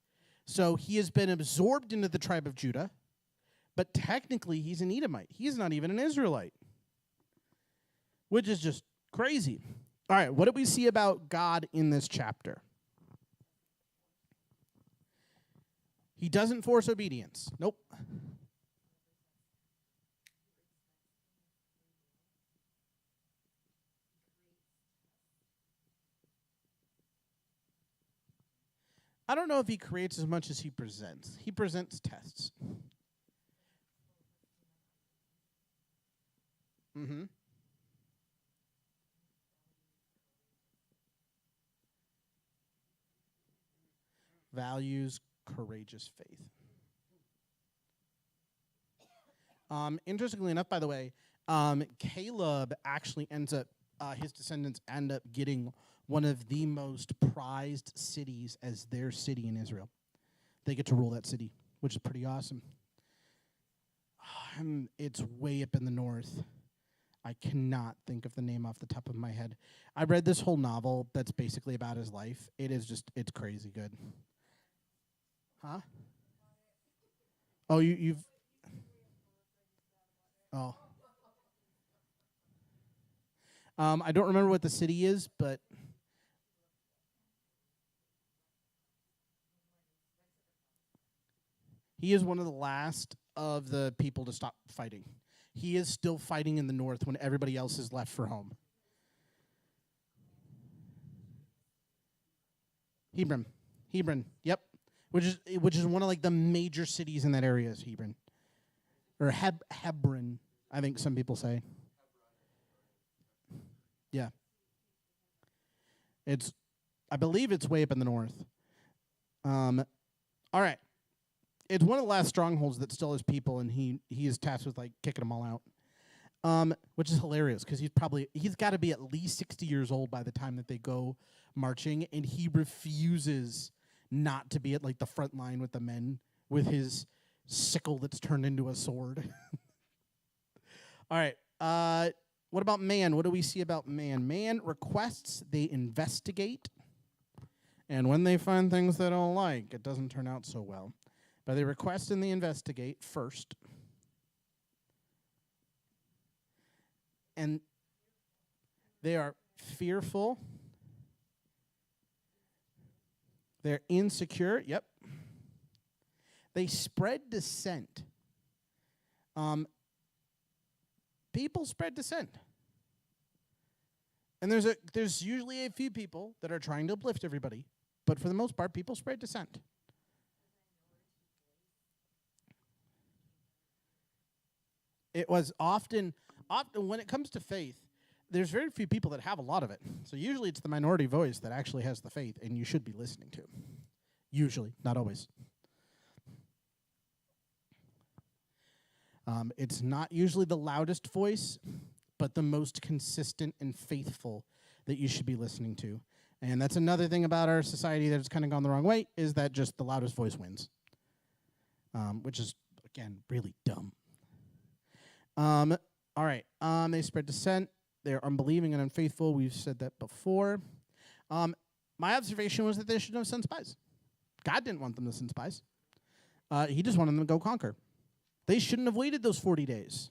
[SPEAKER 1] So he has been absorbed into the tribe of Judah, but technically he's an Edomite. He's not even an Israelite, which is just crazy. All right, what do we see about God in this chapter? He doesn't force obedience. Nope. I don't know if he creates as much as he presents. He presents tests. Mm-hmm. Values courageous faith. Interestingly enough, by the way, Caleb actually ends up, his descendants end up getting one of the most prized cities as their city in Israel. They get to rule that city, which is pretty awesome. It's way up in the north. I cannot think of the name off the top of my head. I read this whole novel that's basically about his life. It's crazy good. Huh? Oh, you've... Oh. I don't remember what the city is, but... He is one of the last of the people to stop fighting. He is still fighting in the north when everybody else is left for home. Hebron. Yep. Which is one of like the major cities in that area is Hebron. Or Hebron, I think some people say. Yeah. I believe it's way up in the north. All right. It's one of the last strongholds that still has people, and he is tasked with like kicking them all out. Which is hilarious because he's got to be at least 60 years old by the time that they go marching, and he refuses not to be at like the front line with the men with his sickle that's turned into a sword. All right. What about man? What do we see about man? Man requests, they investigate, and when they find things they don't like, it doesn't turn out so well. But they request and they investigate first. And they are fearful. They're insecure. Yep. They spread dissent. People spread dissent. And there's usually a few people that are trying to uplift everybody. But for the most part, people spread dissent. It was often when it comes to faith, there's very few people that have a lot of it. So usually it's the minority voice that actually has the faith, and you should be listening to. Usually, not always. It's not usually the loudest voice, but the most consistent and faithful that you should be listening to. And that's another thing about our society that's kind of gone the wrong way, is that just the loudest voice wins. Which is, again, really dumb. All right. They spread dissent. They're unbelieving and unfaithful. We've said that before. My observation was that they shouldn't have sent spies. God didn't want them to send spies. He just wanted them to go conquer. They shouldn't have waited those 40 days.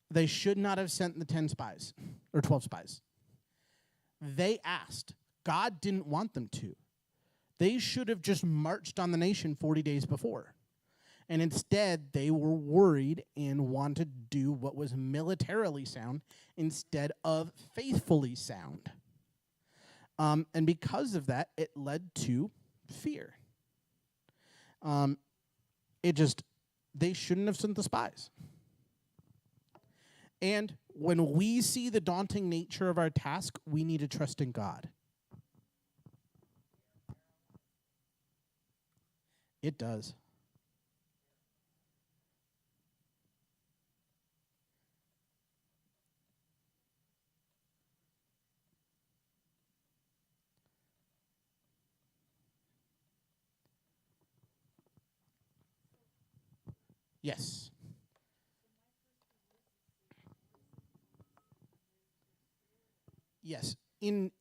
[SPEAKER 1] They should not have sent the 10 spies or 12 spies. They asked. God didn't want them to. They should have just marched on the nation 40 days before. And instead, they were worried and wanted to do what was militarily sound instead of faithfully sound. And because of that, it led to fear. They shouldn't have sent the spies. And when we see the daunting nature of our task, we need to trust in God. It does. Yes. Yes. In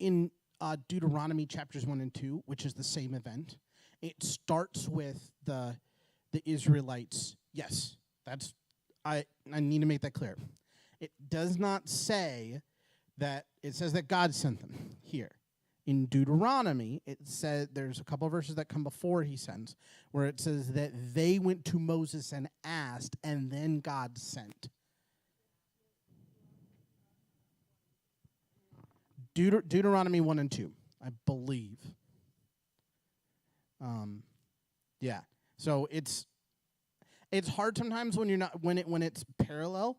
[SPEAKER 1] Deuteronomy chapters 1 and 2, which is the same event, it starts with the Israelites. Yes, that's I need to make that clear. It does not say that, it says that God sent them here. In Deuteronomy, it said there's a couple of verses that come before he sends, where it says that they went to Moses and asked, and then God sent. Deuteronomy 1 and 2, I believe. Yeah. So it's hard sometimes when you're not when it's parallel.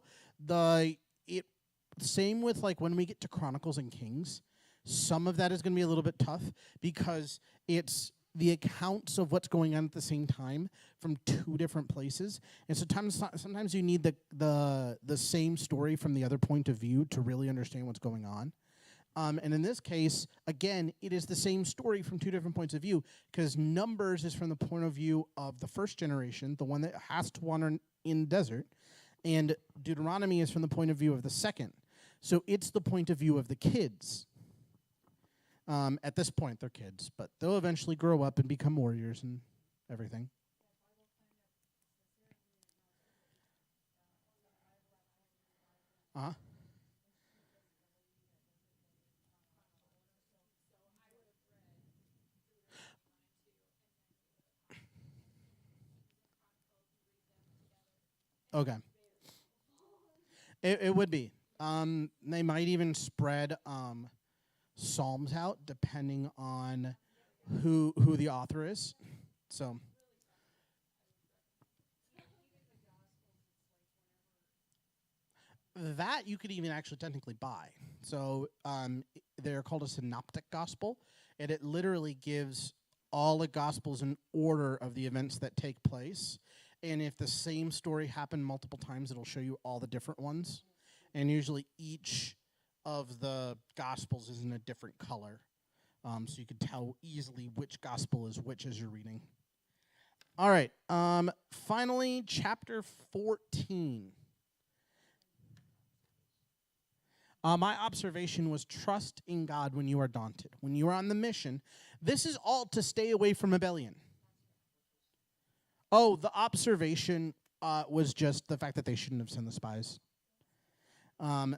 [SPEAKER 1] Same with like when we get to Chronicles and Kings, some of that is going to be a little bit tough because it's the accounts of what's going on at the same time from two different places, and sometimes you need the same story from the other point of view to really understand what's going on. And in this case, again, it is the same story from two different points of view, because Numbers is from the point of view of the first generation, the one that has to wander in the desert, and Deuteronomy is from the point of view of the second. So it's the point of view of the kids. At this point, they're kids, but they'll eventually grow up and become warriors and everything. Uh-huh. Okay. It would be. They might even spread Psalms out depending on who the author is. So that you could even actually technically buy. So they're called a synoptic gospel, and it literally gives all the gospels in order of the events that take place. And if the same story happened multiple times, it'll show you all the different ones. And usually each of the gospels is in a different color. So you can tell easily which gospel is which as you're reading. All right. Finally, chapter 14. My observation was trust in God when you are daunted. When you are on the mission, this is all to stay away from rebellion. Oh, the observation was just the fact that they shouldn't have sent the spies. And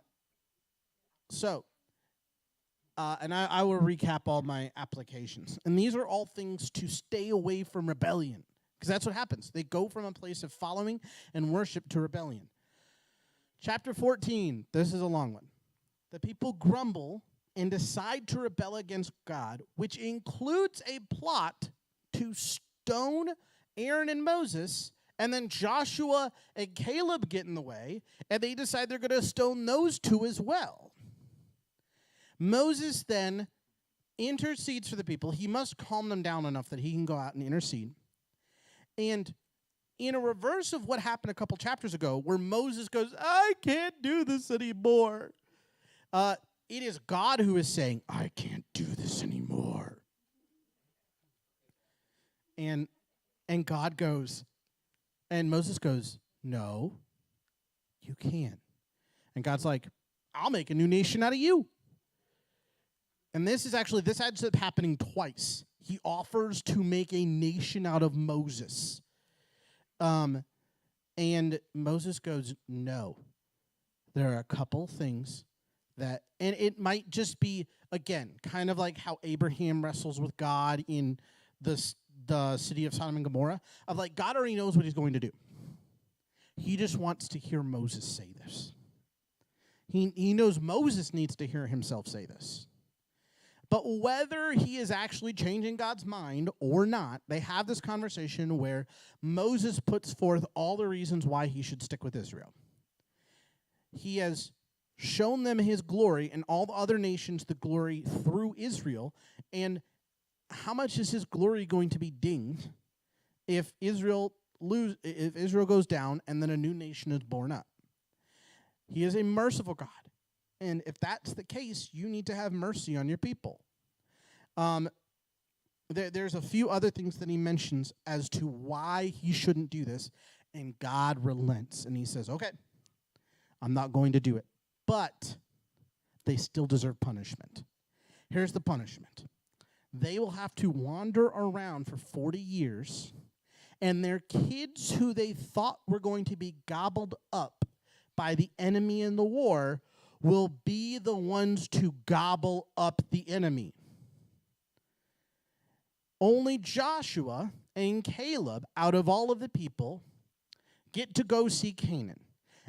[SPEAKER 1] I will recap all my applications. And these are all things to stay away from rebellion, because that's what happens. They go from a place of following and worship to rebellion. Chapter 14, this is a long one. The people grumble and decide to rebel against God, which includes a plot to stone Aaron and Moses, and then Joshua and Caleb get in the way, and they decide they're going to stone those two as well. Moses then intercedes for the people. He must calm them down enough that he can go out and intercede. And in a reverse of what happened a couple chapters ago, where Moses goes, I can't do this anymore. It is God who is saying, I can't do this anymore. And God goes, and Moses goes, no, you can. And God's like, I'll make a new nation out of you. And this ends up happening twice. He offers to make a nation out of Moses. And Moses goes, no. There are a couple things that, and it might just be, again, kind of like how Abraham wrestles with God in the city of Sodom and Gomorrah, of like, God already knows what he's going to do. He just wants to hear Moses say this. He knows Moses needs to hear himself say this. But whether he is actually changing God's mind or not, they have this conversation where Moses puts forth all the reasons why he should stick with Israel. He has shown them his glory and all the other nations the glory through Israel. And how much is his glory going to be dinged if Israel goes down and then a new nation is born up? He is a merciful God. And if that's the case, you need to have mercy on your people. There's a few other things that he mentions as to why he shouldn't do this, and God relents, and he says, okay, I'm not going to do it. But they still deserve punishment. Here's the punishment. They will have to wander around for 40 years and their kids who they thought were going to be gobbled up by the enemy in the war will be the ones to gobble up the enemy. Only Joshua and Caleb, out of all of the people, get to go see Canaan.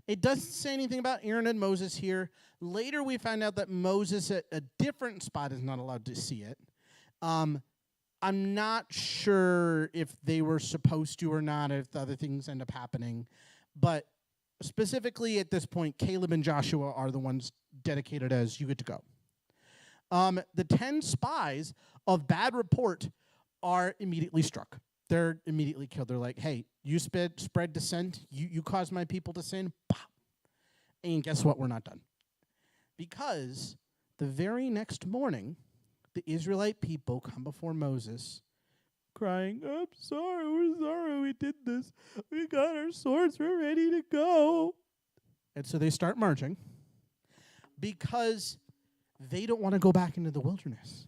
[SPEAKER 1] It doesn't say anything about Aaron and Moses here. Later we find out that Moses at a different spot is not allowed to see it. I'm not sure if they were supposed to or not, if the other things end up happening. But specifically at this point, Caleb and Joshua are the ones dedicated as you get to go. The 10 spies of bad report are immediately struck. They're immediately killed. They're like, hey, you spread dissent. You caused my people to sin. Pop. And guess what? We're not done. Because the very next morning, the Israelite people come before Moses crying, I'm sorry, we're sorry we did this. We got our swords, we're ready to go. And so they start marching because they don't want to go back into the wilderness.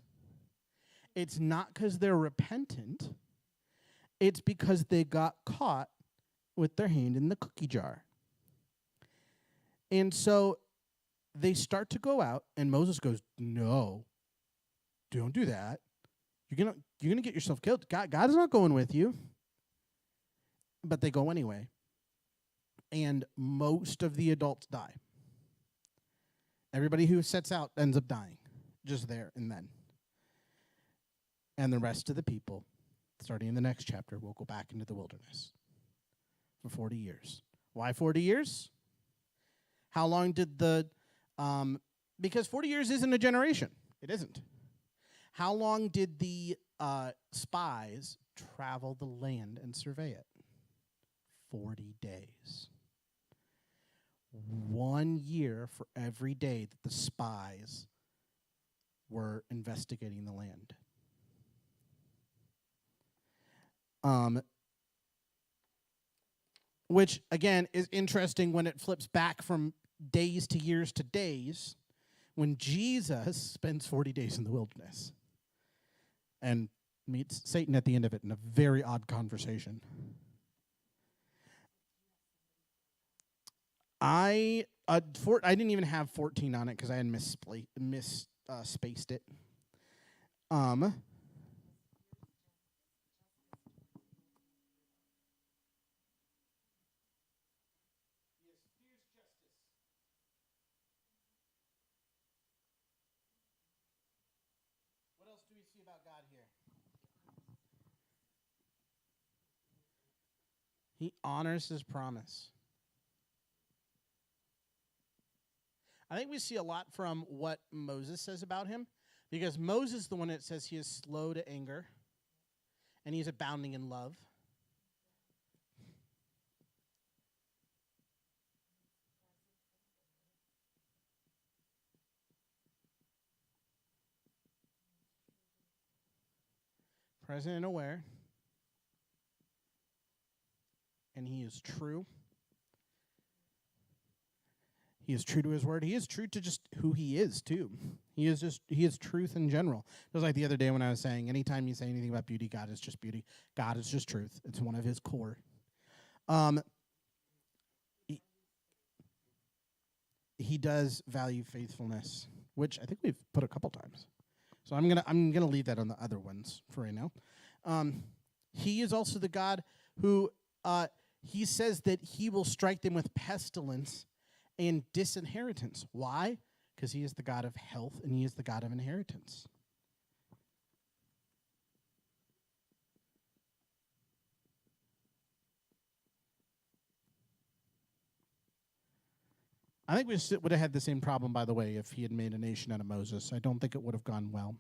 [SPEAKER 1] It's not because they're repentant. It's because they got caught with their hand in the cookie jar. And so they start to go out, and Moses goes, no, don't do that. You're gonna get yourself killed. God is not going with you. But they go anyway. And most of the adults die. Everybody who sets out ends up dying, just there and then. And the rest of the people, starting in the next chapter, will go back into the wilderness for 40 years. Why 40 years? How long did because 40 years isn't a generation. It isn't. How long did the spies travel the land and survey it? 40 days. 1 year for every day that the spies were investigating the land. Which, again, is interesting when it flips back from days to years to days, when Jesus spends 40 days in the wilderness and meets Satan at the end of it in a very odd conversation. I didn't even have 14 on it because I had misspaced it. What else do we see about God here? He honors his promise. I think we see a lot from what Moses says about him, because Moses is the one that says he is slow to anger and he's abounding in love. Present and aware. And he is true. He is true to his word. He is true to just who he is, too. He is truth in general. It was like the other day when I was saying, anytime you say anything about beauty, God is just beauty. God is just truth. It's one of his core. He does value faithfulness, which I think we've put a couple times. So I'm gonna leave that on the other ones for right now. He is also the God who he says that he will strike them with pestilence and disinheritance. Why? Because he is the God of health and he is the God of inheritance. I think we would have had the same problem, by the way, if he had made a nation out of Moses. I don't think it would have gone well.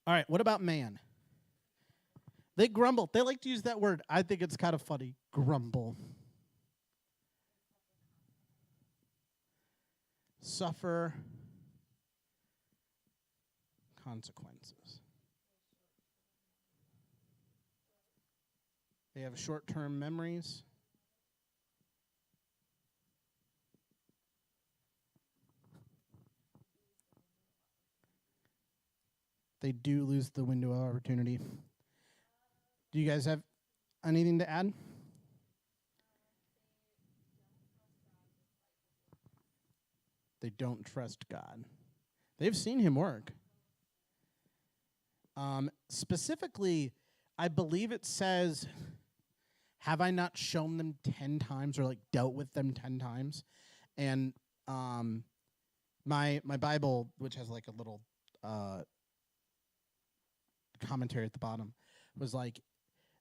[SPEAKER 1] All right, what about man? They grumble. They like to use that word. I think it's kind of funny. Grumble. Suffer consequences. They have short-term memories. They do lose the window of opportunity. Do you guys have anything to add? They don't trust God. They've seen him work. Specifically, I believe it says, have I not shown them 10 times or like dealt with them 10 times? And my Bible, which has like a little commentary at the bottom, was like,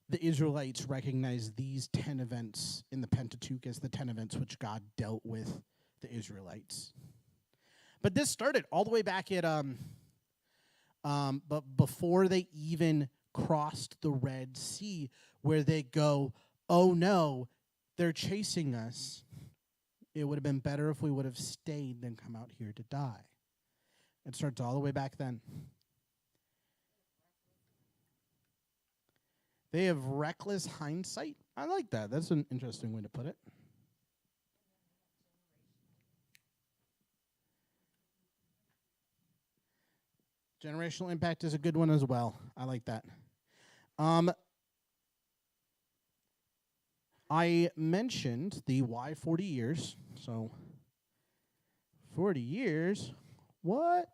[SPEAKER 1] the Israelites recognize these 10 events in the Pentateuch as the 10 events which God dealt with the Israelites. But this started all the way back at but before they even crossed the Red Sea, where they go, oh no, they're chasing us. It would have been better if we would have stayed than come out here to die. It starts all the way back then. They have reckless hindsight. I like that. That's an interesting way to put it. Generational impact is a good one as well. I like that. I mentioned the why 40 years. So 40 years. What?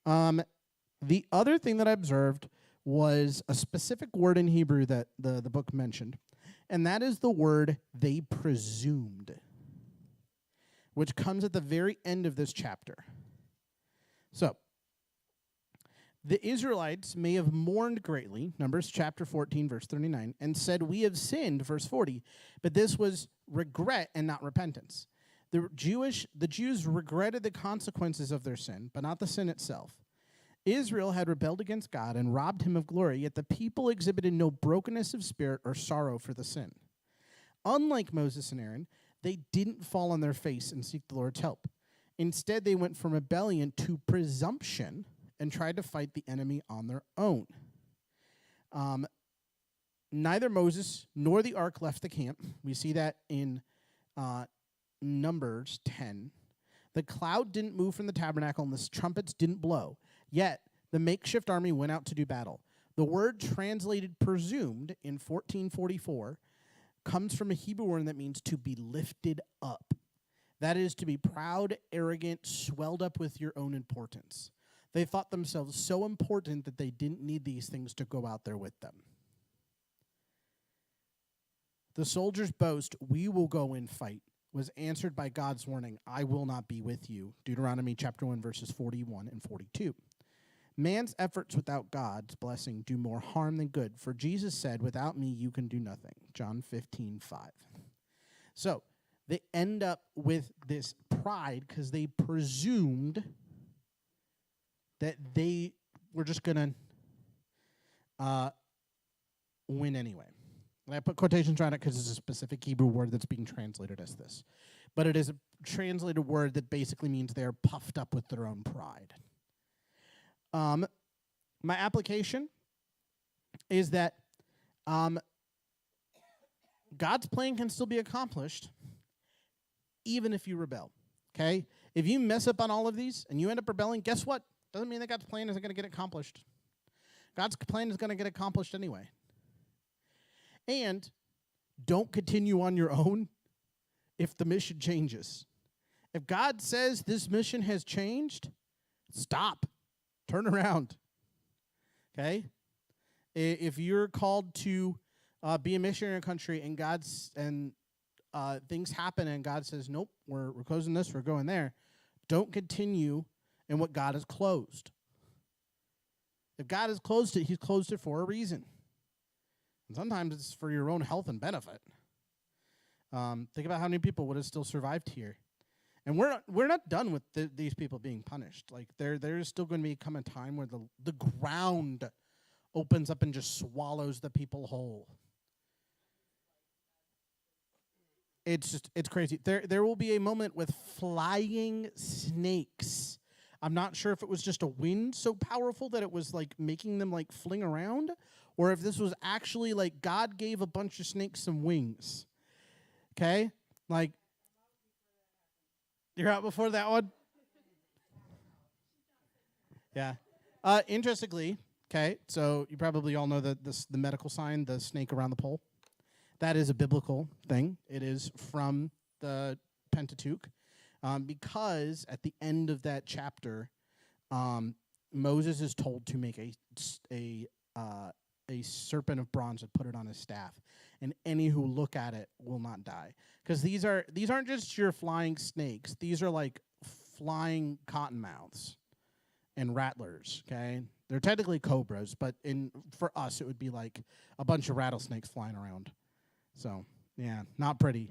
[SPEAKER 1] The other thing that I observed was a specific word in Hebrew that the book mentioned, and that is the word they presumed, which comes at the very end of this chapter. So, the Israelites may have mourned greatly, Numbers chapter 14, verse 39, and said, we have sinned, verse 40, but this was regret and not repentance. The Jews regretted the consequences of their sin, but not the sin itself. Israel had rebelled against God and robbed him of glory, yet the people exhibited no brokenness of spirit or sorrow for the sin. Unlike Moses and Aaron, they didn't fall on their face and seek the Lord's help. Instead, they went from rebellion to presumption and tried to fight the enemy on their own. Neither Moses nor the ark left the camp. We see that in Numbers 10. The cloud didn't move from the tabernacle and the trumpets didn't blow. Yet, the makeshift army went out to do battle. The word translated presumed in 1444 comes from a Hebrew word that means to be lifted up. That is to be proud, arrogant, swelled up with your own importance. They thought themselves so important that they didn't need these things to go out there with them. The soldiers' boast, we will go and fight, was answered by God's warning, I will not be with you. Deuteronomy chapter 1, verses 41 and 42. Man's efforts without God's blessing do more harm than good, for Jesus said, without me you can do nothing. John 15:5. So, they end up with this pride because they presumed that they were just going to win anyway. And I put quotations around it because it's a specific Hebrew word that's being translated as this. But it is a translated word that basically means they are puffed up with their own pride. My application is that God's plan can still be accomplished even if you rebel, okay? If you mess up on all of these and you end up rebelling, guess what? Doesn't mean that God's plan isn't going to get accomplished. God's plan is going to get accomplished anyway. And don't continue on your own if the mission changes. If God says this mission has changed, stop. Turn around. Okay? If you're called to be a missionary in a country and things happen and God says, nope, we're closing this, we're going there, don't continue in what God has closed. If God has closed it, he's closed it for a reason. And sometimes it's for your own health and benefit. Think about how many people would have still survived here. And we're not done with these people being punished. Like there's still going to come a time where the ground opens up and just swallows the people whole. It's crazy. There will be a moment with flying snakes. I'm not sure if it was just a wind so powerful that it was like making them like fling around, or if this was actually like God gave a bunch of snakes some wings. Okay? Like, you're out before that one? Yeah. Interestingly, Okay, so you probably all know the medical sign, the snake around the pole. That is a biblical thing. It is from the Pentateuch, because at the end of that chapter, Moses is told to make a serpent of bronze and put it on his staff, and any who look at it will not die. Because these aren't just your flying snakes; these are like flying cottonmouths and rattlers. Okay, they're technically cobras, but for us it would be like a bunch of rattlesnakes flying around. So yeah, not pretty.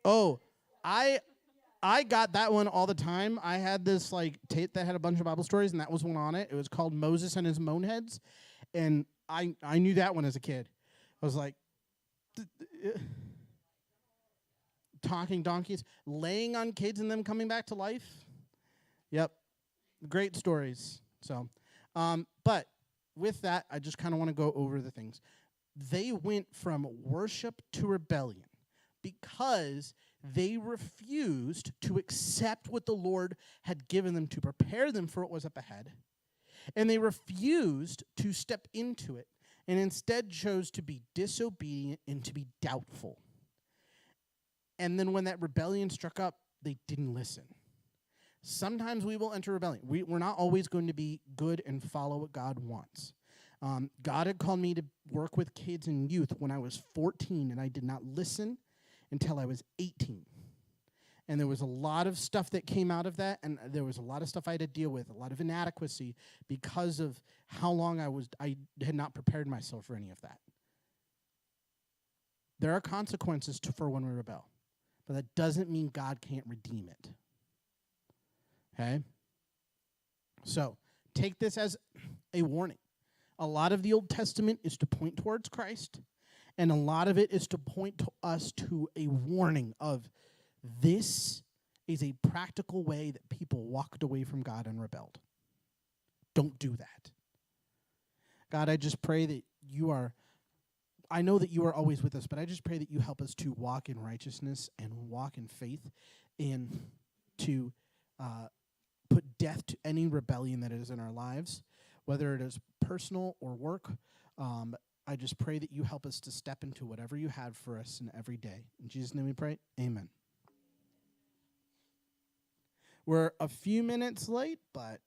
[SPEAKER 1] Oh, I got that one all the time. I had this like tape that had a bunch of Bible stories, and that was one on it. It was called Moses and His Moanheads, and I knew that one as a kid. I was like, talking donkeys, laying on kids, and them coming back to life. Yep, great stories. So, but with that, I just kind of want to go over the things. They went from worship to rebellion because they refused to accept what the Lord had given them to prepare them for what was up ahead. And they refused to step into it and instead chose to be disobedient and to be doubtful. And then when that rebellion struck up, they didn't listen. Sometimes we will enter rebellion. We're not always going to be good and follow what God wants. God had called me to work with kids and youth when I was 14, and I did not listen until I was 18. And there was a lot of stuff that came out of that, and there was a lot of stuff I had to deal with, a lot of inadequacy because of how long I had not prepared myself for any of that. There are consequences for when we rebel, but that doesn't mean God can't redeem it. Okay? So, take this as a warning. A lot of the Old Testament is to point towards Christ, and a lot of it is to point to us to a warning of this is a practical way that people walked away from God and rebelled. Don't do that. God, I just pray that I know that you are always with us, but I just pray that you help us to walk in righteousness and walk in faith and to put death to any rebellion that is in our lives, whether it is personal or work. I just pray that you help us to step into whatever you have for us in every day. In Jesus' name we pray, amen. We're a few minutes late, but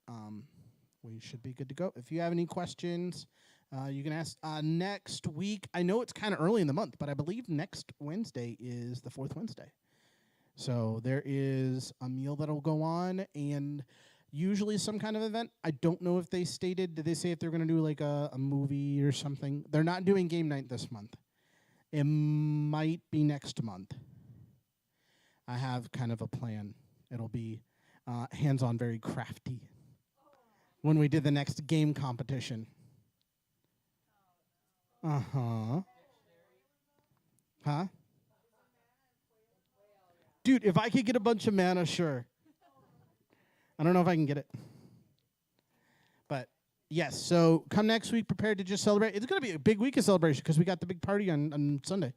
[SPEAKER 1] we should be good to go. If you have any questions, you can ask next week. I know it's kind of early in the month, but I believe next Wednesday is the fourth Wednesday. So there is a meal that will go on, and usually some kind of event. I don't know if they stated, did they say if they're going to do like a movie or something? They're not doing game night this month. It might be next month. I have kind of a plan. It'll be hands-on, very crafty. When we did the next game competition. Uh-huh. Huh? Dude, if I could get a bunch of mana, sure. I don't know if I can get it. But, yes, so come next week prepared to just celebrate. It's going to be a big week of celebration because we got the big party on Sunday.